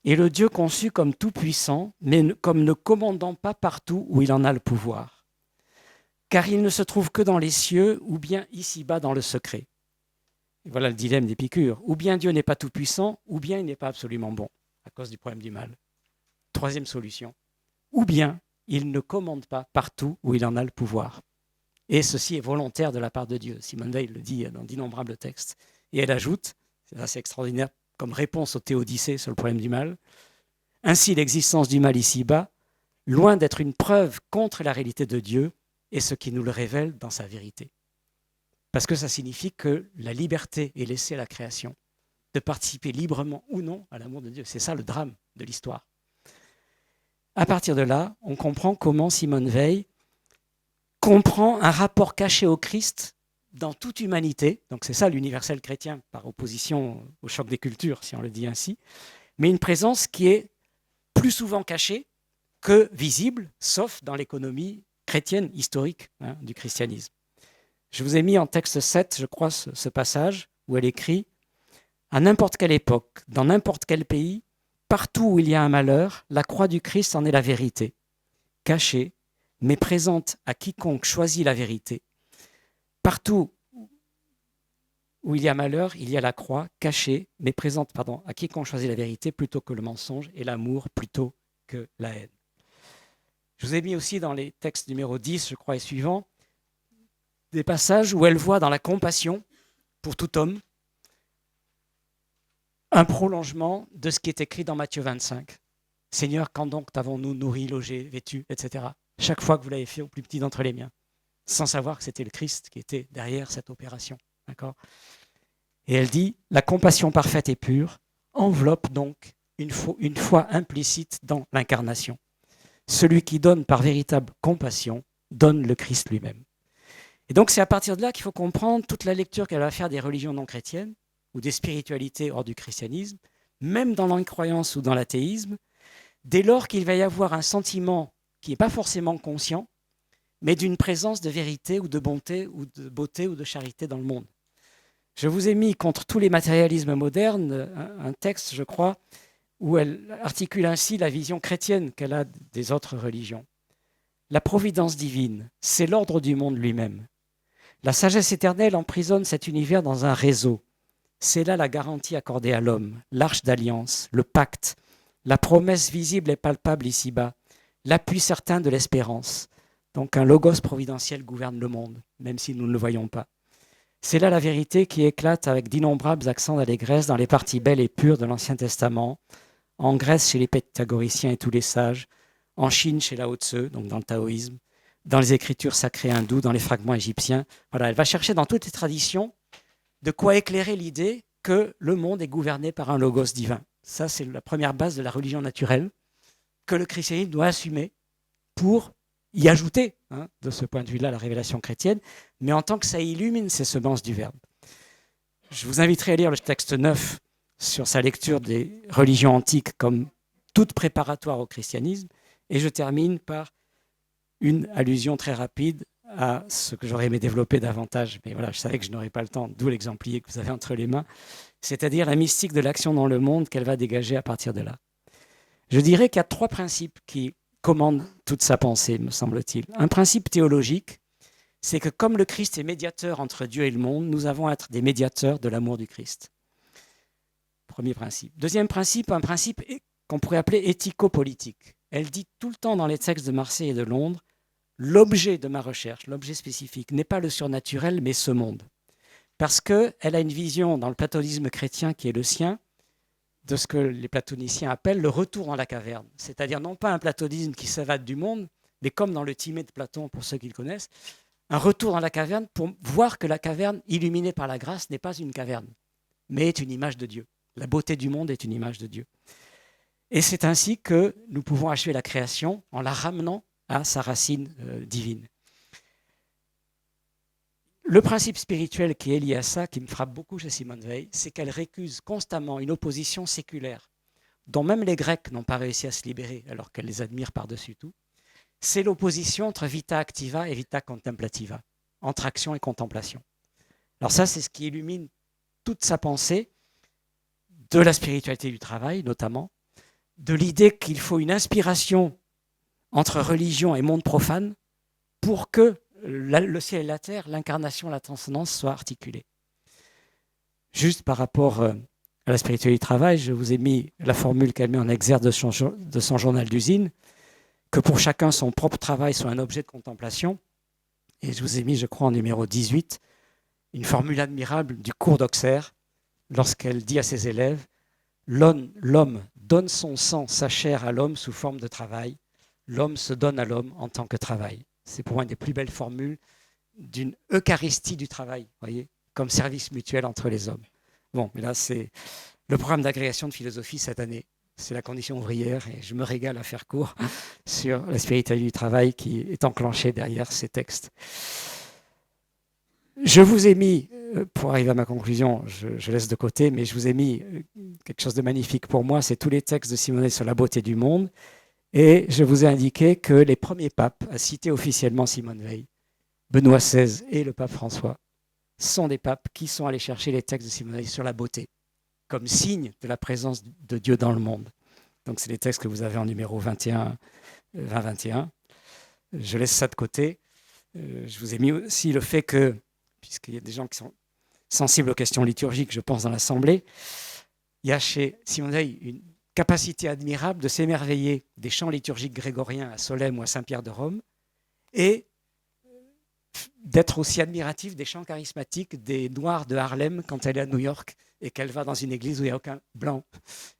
est le Dieu conçu comme tout-puissant, mais comme ne commandant pas partout où il en a le pouvoir. Car il ne se trouve que dans les cieux, ou bien ici-bas dans le secret. Et voilà le dilemme d'Épicure. Ou bien Dieu n'est pas tout-puissant, ou bien il n'est pas absolument bon, à cause du problème du mal. Troisième solution. Ou bien il ne commande pas partout où il en a le pouvoir. Et ceci est volontaire de la part de Dieu. Simone Veil le dit dans d'innombrables textes. Et elle ajoute, c'est assez extraordinaire comme réponse au Théodicée sur le problème du mal, ainsi l'existence du mal ici-bas, loin d'être une preuve contre la réalité de Dieu, est ce qui nous le révèle dans sa vérité. Parce que ça signifie que la liberté est laissée à la création, de participer librement ou non à l'amour de Dieu. C'est ça le drame de l'histoire. À partir de là, on comprend comment Simone Veil comprend un rapport caché au Christ dans toute humanité. Donc c'est ça l'universel chrétien, par opposition au choc des cultures, si on le dit ainsi. Mais une présence qui est plus souvent cachée que visible, sauf dans l'économie chrétienne historique du christianisme. Je vous ai mis en texte 7, je crois, ce passage où elle écrit À n'importe quelle époque, dans n'importe quel pays, partout où il y a un malheur, la croix du Christ en est la vérité, cachée, mais présente à quiconque choisit la vérité. Partout où il y a malheur, il y a la croix, cachée, mais présente à quiconque choisit la vérité plutôt que le mensonge et l'amour plutôt que la haine. Je vous ai mis aussi dans les textes numéro 10, je crois, et suivants, des passages où elle voit dans la compassion pour tout homme un prolongement de ce qui est écrit dans Matthieu 25. Seigneur, quand donc t'avons-nous nourri, logé, vêtu, etc. Chaque fois que vous l'avez fait au plus petit d'entre les miens, sans savoir que c'était le Christ qui était derrière cette opération. D'accord ? Et elle dit, la compassion parfaite et pure enveloppe donc une foi implicite dans l'incarnation. Celui qui donne par véritable compassion donne le Christ lui-même. Et donc c'est à partir de là qu'il faut comprendre toute la lecture qu'elle va faire des religions non chrétiennes ou des spiritualités hors du christianisme, même dans l'incroyance ou dans l'athéisme, dès lors qu'il va y avoir un sentiment qui n'est pas forcément conscient, mais d'une présence de vérité ou de bonté ou de beauté ou de charité dans le monde. Je vous ai mis contre tous les matérialismes modernes un texte, je crois, où elle articule ainsi la vision chrétienne qu'elle a des autres religions. La providence divine, c'est l'ordre du monde lui-même. La sagesse éternelle emprisonne cet univers dans un réseau. C'est là la garantie accordée à l'homme, l'arche d'alliance, le pacte, la promesse visible et palpable ici-bas, l'appui certain de l'espérance. Donc un logos providentiel gouverne le monde, même si nous ne le voyons pas. C'est là la vérité qui éclate avec d'innombrables accents d'allégresse dans les parties belles et pures de l'Ancien Testament, en Grèce chez les pythagoriciens et tous les sages, en Chine chez Lao Tse, donc dans le taoïsme, dans les écritures sacrées hindoues, dans les fragments égyptiens. Voilà, elle va chercher dans toutes les traditions de quoi éclairer l'idée que le monde est gouverné par un logos divin. Ça, c'est la première base de la religion naturelle que le christianisme doit assumer pour y ajouter, de ce point de vue-là, la révélation chrétienne, mais en tant que ça illumine ces semences du Verbe. Je vous inviterai à lire le texte 9 sur sa lecture des religions antiques comme toute préparatoire au christianisme, et je termine par une allusion très rapide à ce que j'aurais aimé développer davantage, mais voilà, je savais que je n'aurais pas le temps, d'où l'exemplier que vous avez entre les mains, c'est-à-dire la mystique de l'action dans le monde qu'elle va dégager à partir de là. Je dirais qu'il y a 3 principes qui commandent toute sa pensée, me semble-t-il. Un principe théologique, c'est que comme le Christ est médiateur entre Dieu et le monde, nous avons à être des médiateurs de l'amour du Christ. Premier principe. Deuxième principe, un principe qu'on pourrait appeler éthico-politique. Elle dit tout le temps dans les textes de Marseille et de Londres, l'objet de ma recherche, l'objet spécifique, n'est pas le surnaturel, mais ce monde. Parce qu'elle a une vision dans le platonisme chrétien qui est le sien, de ce que les platoniciens appellent le retour dans la caverne. C'est-à-dire non pas un platonisme qui s'évade du monde, mais comme dans le Timée de Platon, pour ceux qui le connaissent, un retour dans la caverne pour voir que la caverne, illuminée par la grâce, n'est pas une caverne, mais est une image de Dieu. La beauté du monde est une image de Dieu. Et c'est ainsi que nous pouvons achever la création en la ramenant à sa racine divine. Le principe spirituel qui est lié à ça, qui me frappe beaucoup chez Simone Weil, c'est qu'elle récuse constamment une opposition séculaire, dont même les Grecs n'ont pas réussi à se libérer, alors qu'elle les admire par-dessus tout. C'est l'opposition entre vita activa et vita contemplativa, entre action et contemplation. Alors ça, c'est ce qui illumine toute sa pensée, de la spiritualité du travail notamment, de l'idée qu'il faut une inspiration entre religion et monde profane pour que le ciel et la terre, l'incarnation, la transcendance soient articulées. Juste par rapport à la spiritualité du travail, je vous ai mis la formule qu'elle met en exergue de son journal d'usine, que pour chacun son propre travail soit un objet de contemplation. Et je vous ai mis, je crois, en numéro 18, une formule admirable du cours d'Auxerre, lorsqu'elle dit à ses élèves « L'homme donne son sang, sa chair à l'homme sous forme de travail. L'homme se donne à l'homme en tant que travail. » C'est pour moi une des plus belles formules d'une eucharistie du travail, voyez, comme service mutuel entre les hommes. Bon, mais là, c'est le programme d'agrégation de philosophie cette année. C'est la condition ouvrière et je me régale à faire court sur la spiritualité du travail qui est enclenchée derrière ces textes. Je vous ai mis, pour arriver à ma conclusion, je laisse de côté, mais je vous ai mis quelque chose de magnifique pour moi, c'est tous les textes de Simone Weil sur la beauté du monde. Et je vous ai indiqué que les premiers papes à citer officiellement Simone Weil, Benoît XVI et le pape François, sont des papes qui sont allés chercher les textes de Simone Weil sur la beauté. comme signe de la présence de Dieu dans le monde. Donc c'est les textes que vous avez en numéro 21, 20-21. Je laisse ça de côté. Je vous ai mis aussi le fait que, puisqu'il y a des gens qui sont sensibles aux questions liturgiques, je pense, dans l'Assemblée, il y a chez Simone Veil une capacité admirable de s'émerveiller des chants liturgiques grégoriens à Solesmes ou à Saint-Pierre de Rome et d'être aussi admiratif des chants charismatiques des Noirs de Harlem quand elle est à New York et qu'elle va dans une église où il n'y a aucun blanc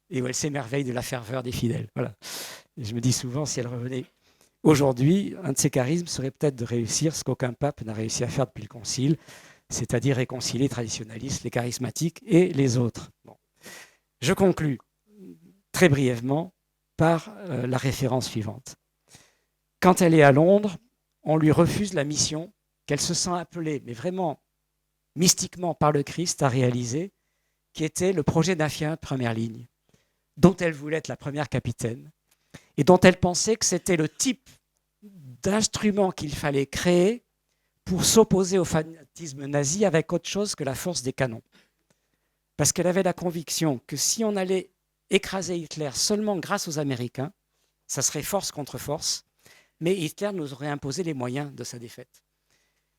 et où elle s'émerveille de la ferveur des fidèles. Voilà. Et je me dis souvent, si elle revenait aujourd'hui, un de ses charismes serait peut-être de réussir ce qu'aucun pape n'a réussi à faire depuis le Concile, c'est-à-dire réconcilier les traditionalistes, les charismatiques et les autres. Bon. Je conclus très brièvement par la référence suivante. Quand elle est à Londres, on lui refuse la mission qu'elle se sent appelée, mais vraiment mystiquement par le Christ, à réaliser, qui était le projet d'infirmière de première ligne, dont elle voulait être la première capitaine, et dont elle pensait que c'était le type d'instrument qu'il fallait créer pour s'opposer au fanatisme nazi avec autre chose que la force des canons. Parce qu'elle avait la conviction que si on allait écraser Hitler seulement grâce aux Américains, ça serait force contre force, mais Hitler nous aurait imposé les moyens de sa défaite.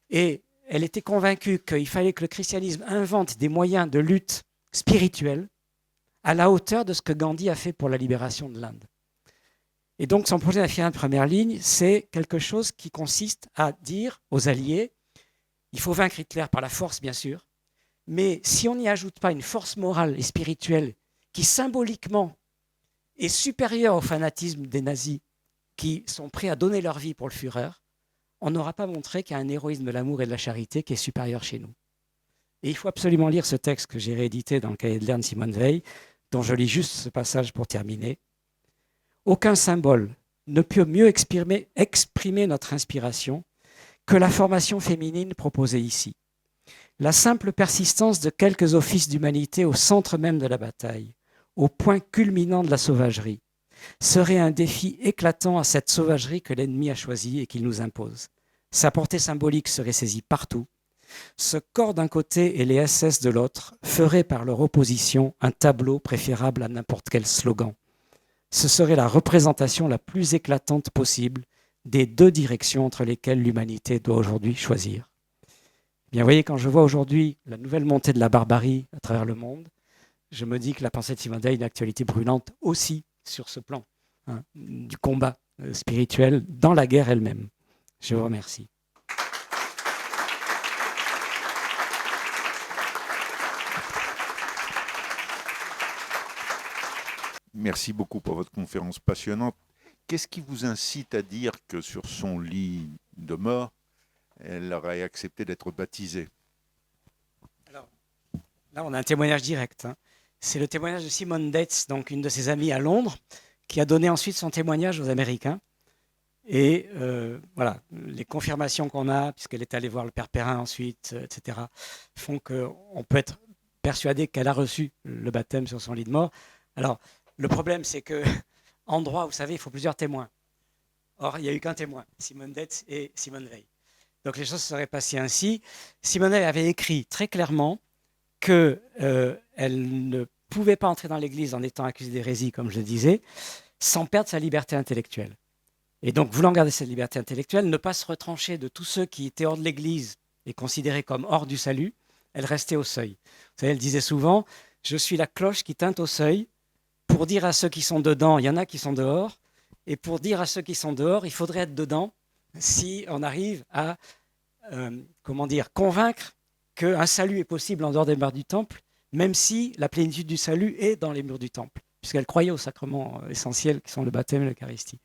Et elle était convaincue qu'il fallait que le christianisme invente des moyens de lutte spirituelle à la hauteur de ce que Gandhi a fait pour la libération de l'Inde. Et donc son projet d'infirmière de première ligne, c'est quelque chose qui consiste à dire aux Alliés, il faut vaincre Hitler par la force, bien sûr, mais si on n'y ajoute pas une force morale et spirituelle qui symboliquement est supérieure au fanatisme des nazis qui sont prêts à donner leur vie pour le Führer, on n'aura pas montré qu'il y a un héroïsme de l'amour et de la charité qui est supérieur chez nous. Et il faut absolument lire ce texte que j'ai réédité dans le cahier de Lerne Simone Veil, dont je lis juste ce passage pour terminer. Aucun symbole ne peut mieux exprimer notre inspiration que la formation féminine proposée ici. La simple persistance de quelques offices d'humanité au centre même de la bataille, au point culminant de la sauvagerie, serait un défi éclatant à cette sauvagerie que l'ennemi a choisie et qu'il nous impose. Sa portée symbolique serait saisie partout. Ce corps d'un côté et les SS de l'autre feraient par leur opposition un tableau préférable à n'importe quel slogan. Ce serait la représentation la plus éclatante possible des deux directions entre lesquelles l'humanité doit aujourd'hui choisir. Bien, vous voyez, quand je vois aujourd'hui la nouvelle montée de la barbarie à travers le monde, je me dis que la pensée de Simone Veil a une actualité brûlante aussi sur ce plan du combat spirituel dans la guerre elle-même. Je vous remercie. Merci beaucoup pour votre conférence passionnante. Qu'est-ce qui vous incite à dire que sur son lit de mort, elle aurait accepté d'être baptisée? Alors, là, on a un témoignage direct. C'est le témoignage de Simone Detz, donc une de ses amies à Londres, qui a donné ensuite son témoignage aux Américains. Et voilà, les confirmations qu'on a, puisqu'elle est allée voir le père Perrin ensuite, etc., font qu'on peut être persuadé qu'elle a reçu le baptême sur son lit de mort. Alors, le problème, c'est qu'en droit, vous savez, il faut plusieurs témoins. Or, il n'y a eu qu'un témoin, Simone Detz et Simone Veil. Donc, les choses seraient passées ainsi. Simone Veil avait écrit très clairement qu'elle ne pouvait pas entrer dans l'Église en étant accusée d'hérésie, comme je le disais, sans perdre sa liberté intellectuelle. Et donc, voulant garder cette liberté intellectuelle, ne pas se retrancher de tous ceux qui étaient hors de l'Église et considérés comme hors du salut, elle restait au seuil. Vous savez, elle disait souvent, je suis la cloche qui tinte au seuil pour dire à ceux qui sont dedans, il y en a qui sont dehors, et pour dire à ceux qui sont dehors, il faudrait être dedans si on arrive à convaincre qu'un salut est possible en dehors des murs du temple, même si la plénitude du salut est dans les murs du temple, puisqu'elle croyait aux sacrements essentiels qui sont le baptême et l'Eucharistie.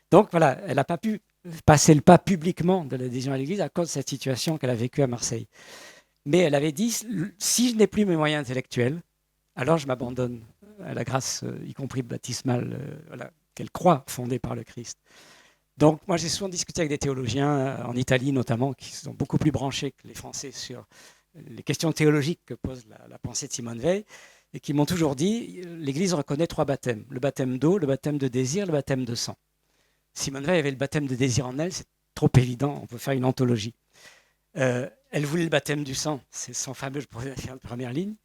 Donc voilà, elle n'a pas pu passer le pas publiquement de l'adhésion à l'Église à cause de cette situation qu'elle a vécue à Marseille. Mais elle avait dit, si je n'ai plus mes moyens intellectuels, alors je m'abandonne à la grâce, y compris baptismale, qu'elle croit fondée par le Christ. Donc moi j'ai souvent discuté avec des théologiens, en Italie notamment, qui sont beaucoup plus branchés que les Français sur les questions théologiques que pose la pensée de Simone Veil, et qui m'ont toujours dit, l'Église reconnaît 3 baptêmes, le baptême d'eau, le baptême de désir, le baptême de sang. Simone Veil avait le baptême de désir en elle, c'est trop évident, on peut faire une anthologie. Elle voulait le baptême du sang, c'est son fameux projet d'infirmière de première ligne.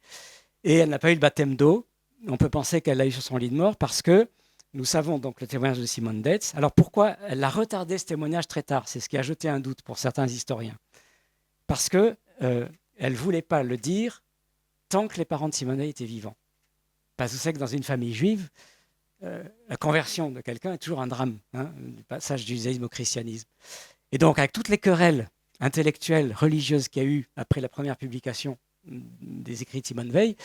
Et elle n'a pas eu le baptême d'eau. On peut penser qu'elle l'a eu sur son lit de mort parce que nous savons donc le témoignage de Simone Dates. Alors pourquoi elle a retardé ce témoignage très tard? C'est ce qui a jeté un doute pour certains historiens. Parce qu'elle ne voulait pas le dire tant que les parents de Simone Veil étaient vivants. Parce que c'est que dans une famille juive, la conversion de quelqu'un est toujours un drame, du passage du judaïsme au christianisme. Et donc, avec toutes les querelles intellectuelles, religieuses qu'il y a eu après la première publication des écrits de Simone Veil,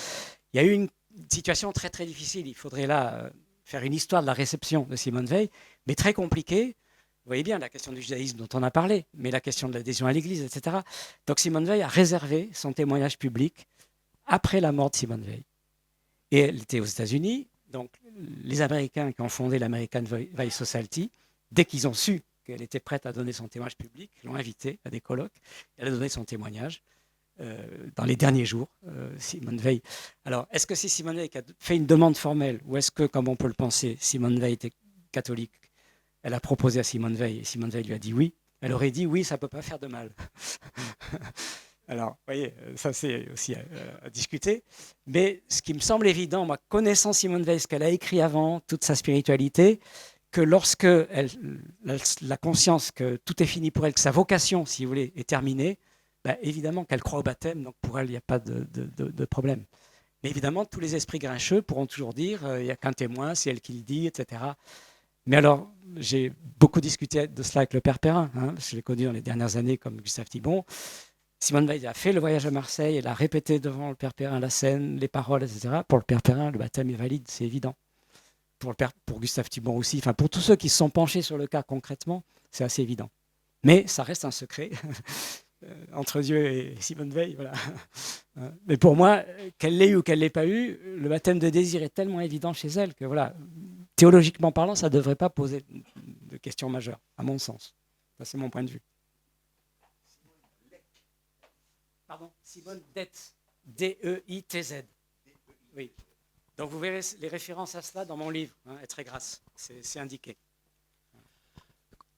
il y a eu une situation très très difficile. Il faudrait là faire une histoire de la réception de Simone Veil, mais très compliquée. Vous voyez bien la question du judaïsme dont on a parlé, mais la question de l'adhésion à l'Église, etc. Donc Simone Veil a réservé son témoignage public après la mort de Simone Veil. Et elle était aux États-Unis, donc les Américains qui ont fondé l'American Veil Society, dès qu'ils ont su qu'elle était prête à donner son témoignage public, l'ont invitée à des colloques. Elle a donné son témoignage dans les derniers jours, Simone Veil. Alors, est-ce que c'est Simone Veil qui a fait une demande formelle ou est-ce que, comme on peut le penser, Simone Veil était catholique? Elle a proposé à Simone Veil et Simone Veil lui a dit oui. Elle aurait dit oui, ça ne peut pas faire de mal. Alors, vous voyez, ça c'est aussi à discuter. Mais ce qui me semble évident, moi, connaissant Simone Veil, ce qu'elle a écrit avant, toute sa spiritualité, que lorsque elle a la conscience que tout est fini pour elle, que sa vocation, si vous voulez, est terminée, ben, évidemment qu'elle croit au baptême, donc pour elle, il n'y a pas de problème. Mais évidemment, tous les esprits grincheux pourront toujours dire il n'y a qu'un témoin, c'est elle qui le dit, etc. Mais alors, j'ai beaucoup discuté de cela avec le Père Perrin, parce que je l'ai connu dans les dernières années comme Gustave Thibon. Simone Veil a fait le voyage à Marseille, elle a répété devant le Père Perrin la scène, les paroles, etc. Pour le Père Perrin, le baptême est valide, c'est évident. Pour Gustave Thibon aussi, enfin pour tous ceux qui se sont penchés sur le cas concrètement, c'est assez évident. Mais ça reste un secret entre Dieu et Simone Veil. Voilà. Mais pour moi, qu'elle l'ait eu ou qu'elle ne l'ait pas eu, le baptême de désir est tellement évident chez elle que voilà, théologiquement parlant, ça ne devrait pas poser de questions majeures, à mon sens. Ça, c'est mon point de vue. Pardon, Simone Dates, D-E-I-T-Z. Oui. Donc vous verrez les références à cela dans mon livre, Être et grâce, c'est indiqué.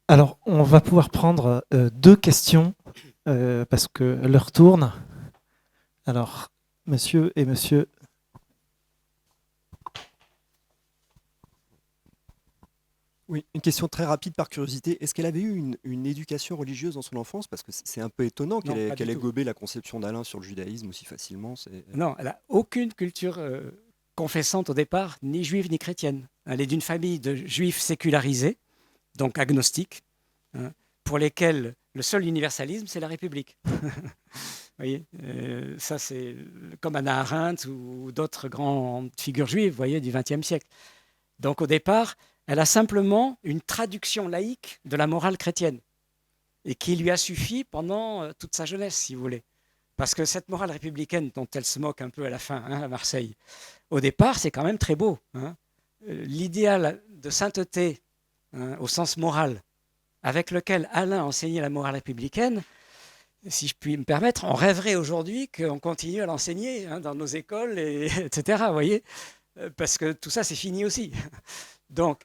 Alors, on va pouvoir prendre deux questions parce que l'heure tourne. Alors, monsieur et monsieur. Oui, une question très rapide par curiosité. Est-ce qu'elle avait eu une éducation religieuse dans son enfance? Parce que c'est un peu étonnant qu'elle ait gobé la conception d'Alain sur le judaïsme aussi facilement. Non, elle n'a aucune culture confessante au départ, ni juive ni chrétienne. Elle est d'une famille de juifs sécularisés, donc agnostiques, pour lesquels le seul universalisme, c'est la République. Vous voyez, ça c'est comme Hannah Arendt ou d'autres grandes figures juives, vous voyez, du XXe siècle. Donc au départ, elle a simplement une traduction laïque de la morale chrétienne et qui lui a suffi pendant toute sa jeunesse, si vous voulez. Parce que cette morale républicaine dont elle se moque un peu à la fin, à Marseille, au départ, c'est quand même très beau. L'idéal de sainteté, au sens moral, avec lequel Alain enseignait la morale républicaine, si je puis me permettre, on rêverait aujourd'hui qu'on continue à l'enseigner dans nos écoles, etc. Vous voyez, parce que tout ça, c'est fini aussi. Donc,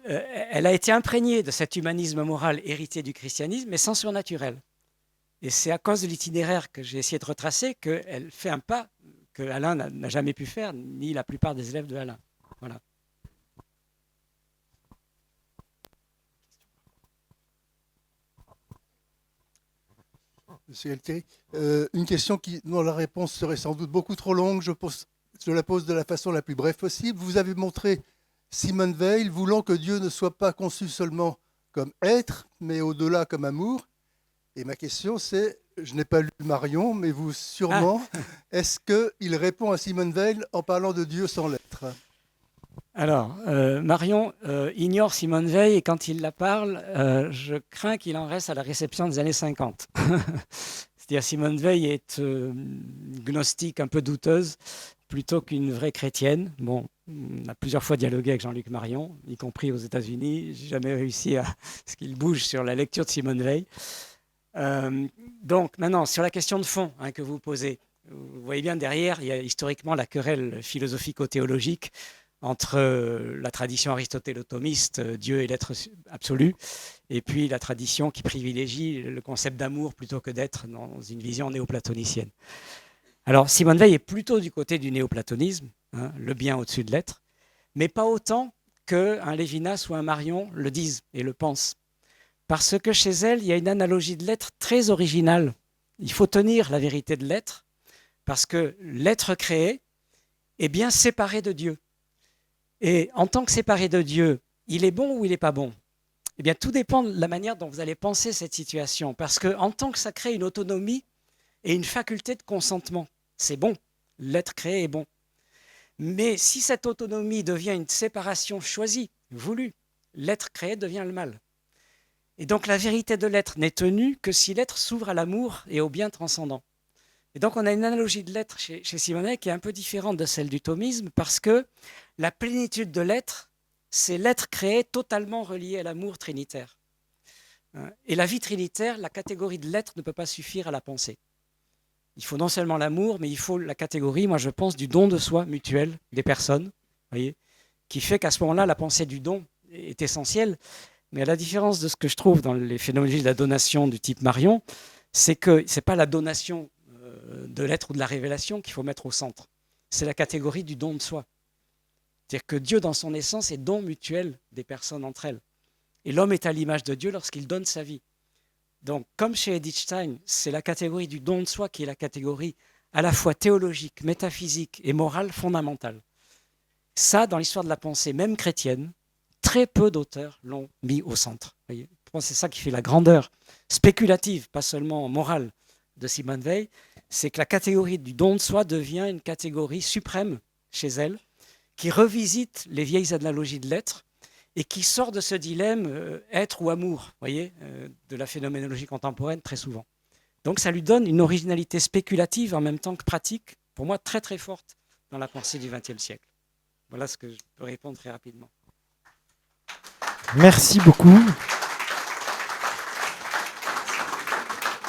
elle a été imprégnée de cet humanisme moral hérité du christianisme, mais sans surnaturel. Et c'est à cause de l'itinéraire que j'ai essayé de retracer qu'elle fait un pas que Alain n'a jamais pu faire, ni la plupart des élèves de Alain. Voilà. Monsieur Galtieri, une question dont la réponse serait sans doute beaucoup trop longue. Je la pose de la façon la plus brève possible. Vous avez montré Simone Veil voulant que Dieu ne soit pas conçu seulement comme être, mais au-delà comme amour. Et ma question, c'est, je n'ai pas lu Marion, mais vous sûrement, est-ce qu'il répond à Simone Veil en parlant de Dieu sans lettres? Alors, Marion ignore Simone Veil et quand il la parle, je crains qu'il en reste à la réception des années 50. C'est-à-dire Simone Veil est gnostique un peu douteuse, plutôt qu'une vraie chrétienne. Bon, on a plusieurs fois dialogué avec Jean-Luc Marion, y compris aux États-Unis. Je n'ai jamais réussi à ce qu'il bouge sur la lecture de Simone Veil. Donc maintenant, sur la question de fond que vous posez, vous voyez bien derrière, il y a historiquement la querelle philosophico-théologique entre la tradition aristotélo-thomiste, Dieu est l'être absolu, et puis la tradition qui privilégie le concept d'amour plutôt que d'être dans une vision néoplatonicienne. Alors Simone Veil est plutôt du côté du néoplatonisme, hein, le bien au-dessus de l'être, mais pas autant qu'un Lévinas ou un Marion le disent et le pensent. Parce que chez elle, il y a une analogie de l'être très originale. Il faut tenir la vérité de l'être, parce que l'être créé est bien séparé de Dieu. Et en tant que séparé de Dieu, il est bon ou il n'est pas bon? Eh bien, tout dépend de la manière dont vous allez penser cette situation. Parce qu'en tant que ça crée une autonomie et une faculté de consentement, c'est bon. L'être créé est bon. Mais si cette autonomie devient une séparation choisie, voulue, l'être créé devient le mal. Et donc la vérité de l'être n'est tenue que si l'être s'ouvre à l'amour et au bien transcendant. Et donc on a une analogie de l'être chez Simone Veil qui est un peu différente de celle du thomisme, parce que la plénitude de l'être, c'est l'être créé totalement relié à l'amour trinitaire. Et la vie trinitaire, la catégorie de l'être ne peut pas suffire à la pensée. Il faut non seulement l'amour, mais il faut la catégorie, moi je pense, du don de soi mutuel des personnes, voyez, qui fait qu'à ce moment-là, la pensée du don est essentielle. Mais à la différence de ce que je trouve dans les phénoménologies de la donation du type Marion, c'est que ce n'est pas la donation de l'être ou de la révélation qu'il faut mettre au centre. C'est la catégorie du don de soi. C'est-à-dire que Dieu, dans son essence, est don mutuel des personnes entre elles. Et l'homme est à l'image de Dieu lorsqu'il donne sa vie. Donc, comme chez Edith Stein, c'est la catégorie du don de soi qui est la catégorie à la fois théologique, métaphysique et morale fondamentale. Ça, dans l'histoire de la pensée, même chrétienne, très peu d'auteurs l'ont mis au centre. Voyez, je pense que c'est ça qui fait la grandeur spéculative, pas seulement morale, de Simone Veil, c'est que la catégorie du don de soi devient une catégorie suprême chez elle, qui revisite les vieilles analogies de l'être et qui sort de ce dilemme être ou amour, voyez, de la phénoménologie contemporaine très souvent. Donc ça lui donne une originalité spéculative en même temps que pratique, pour moi très très forte dans la pensée du XXe siècle. Voilà ce que je peux répondre très rapidement. Merci beaucoup.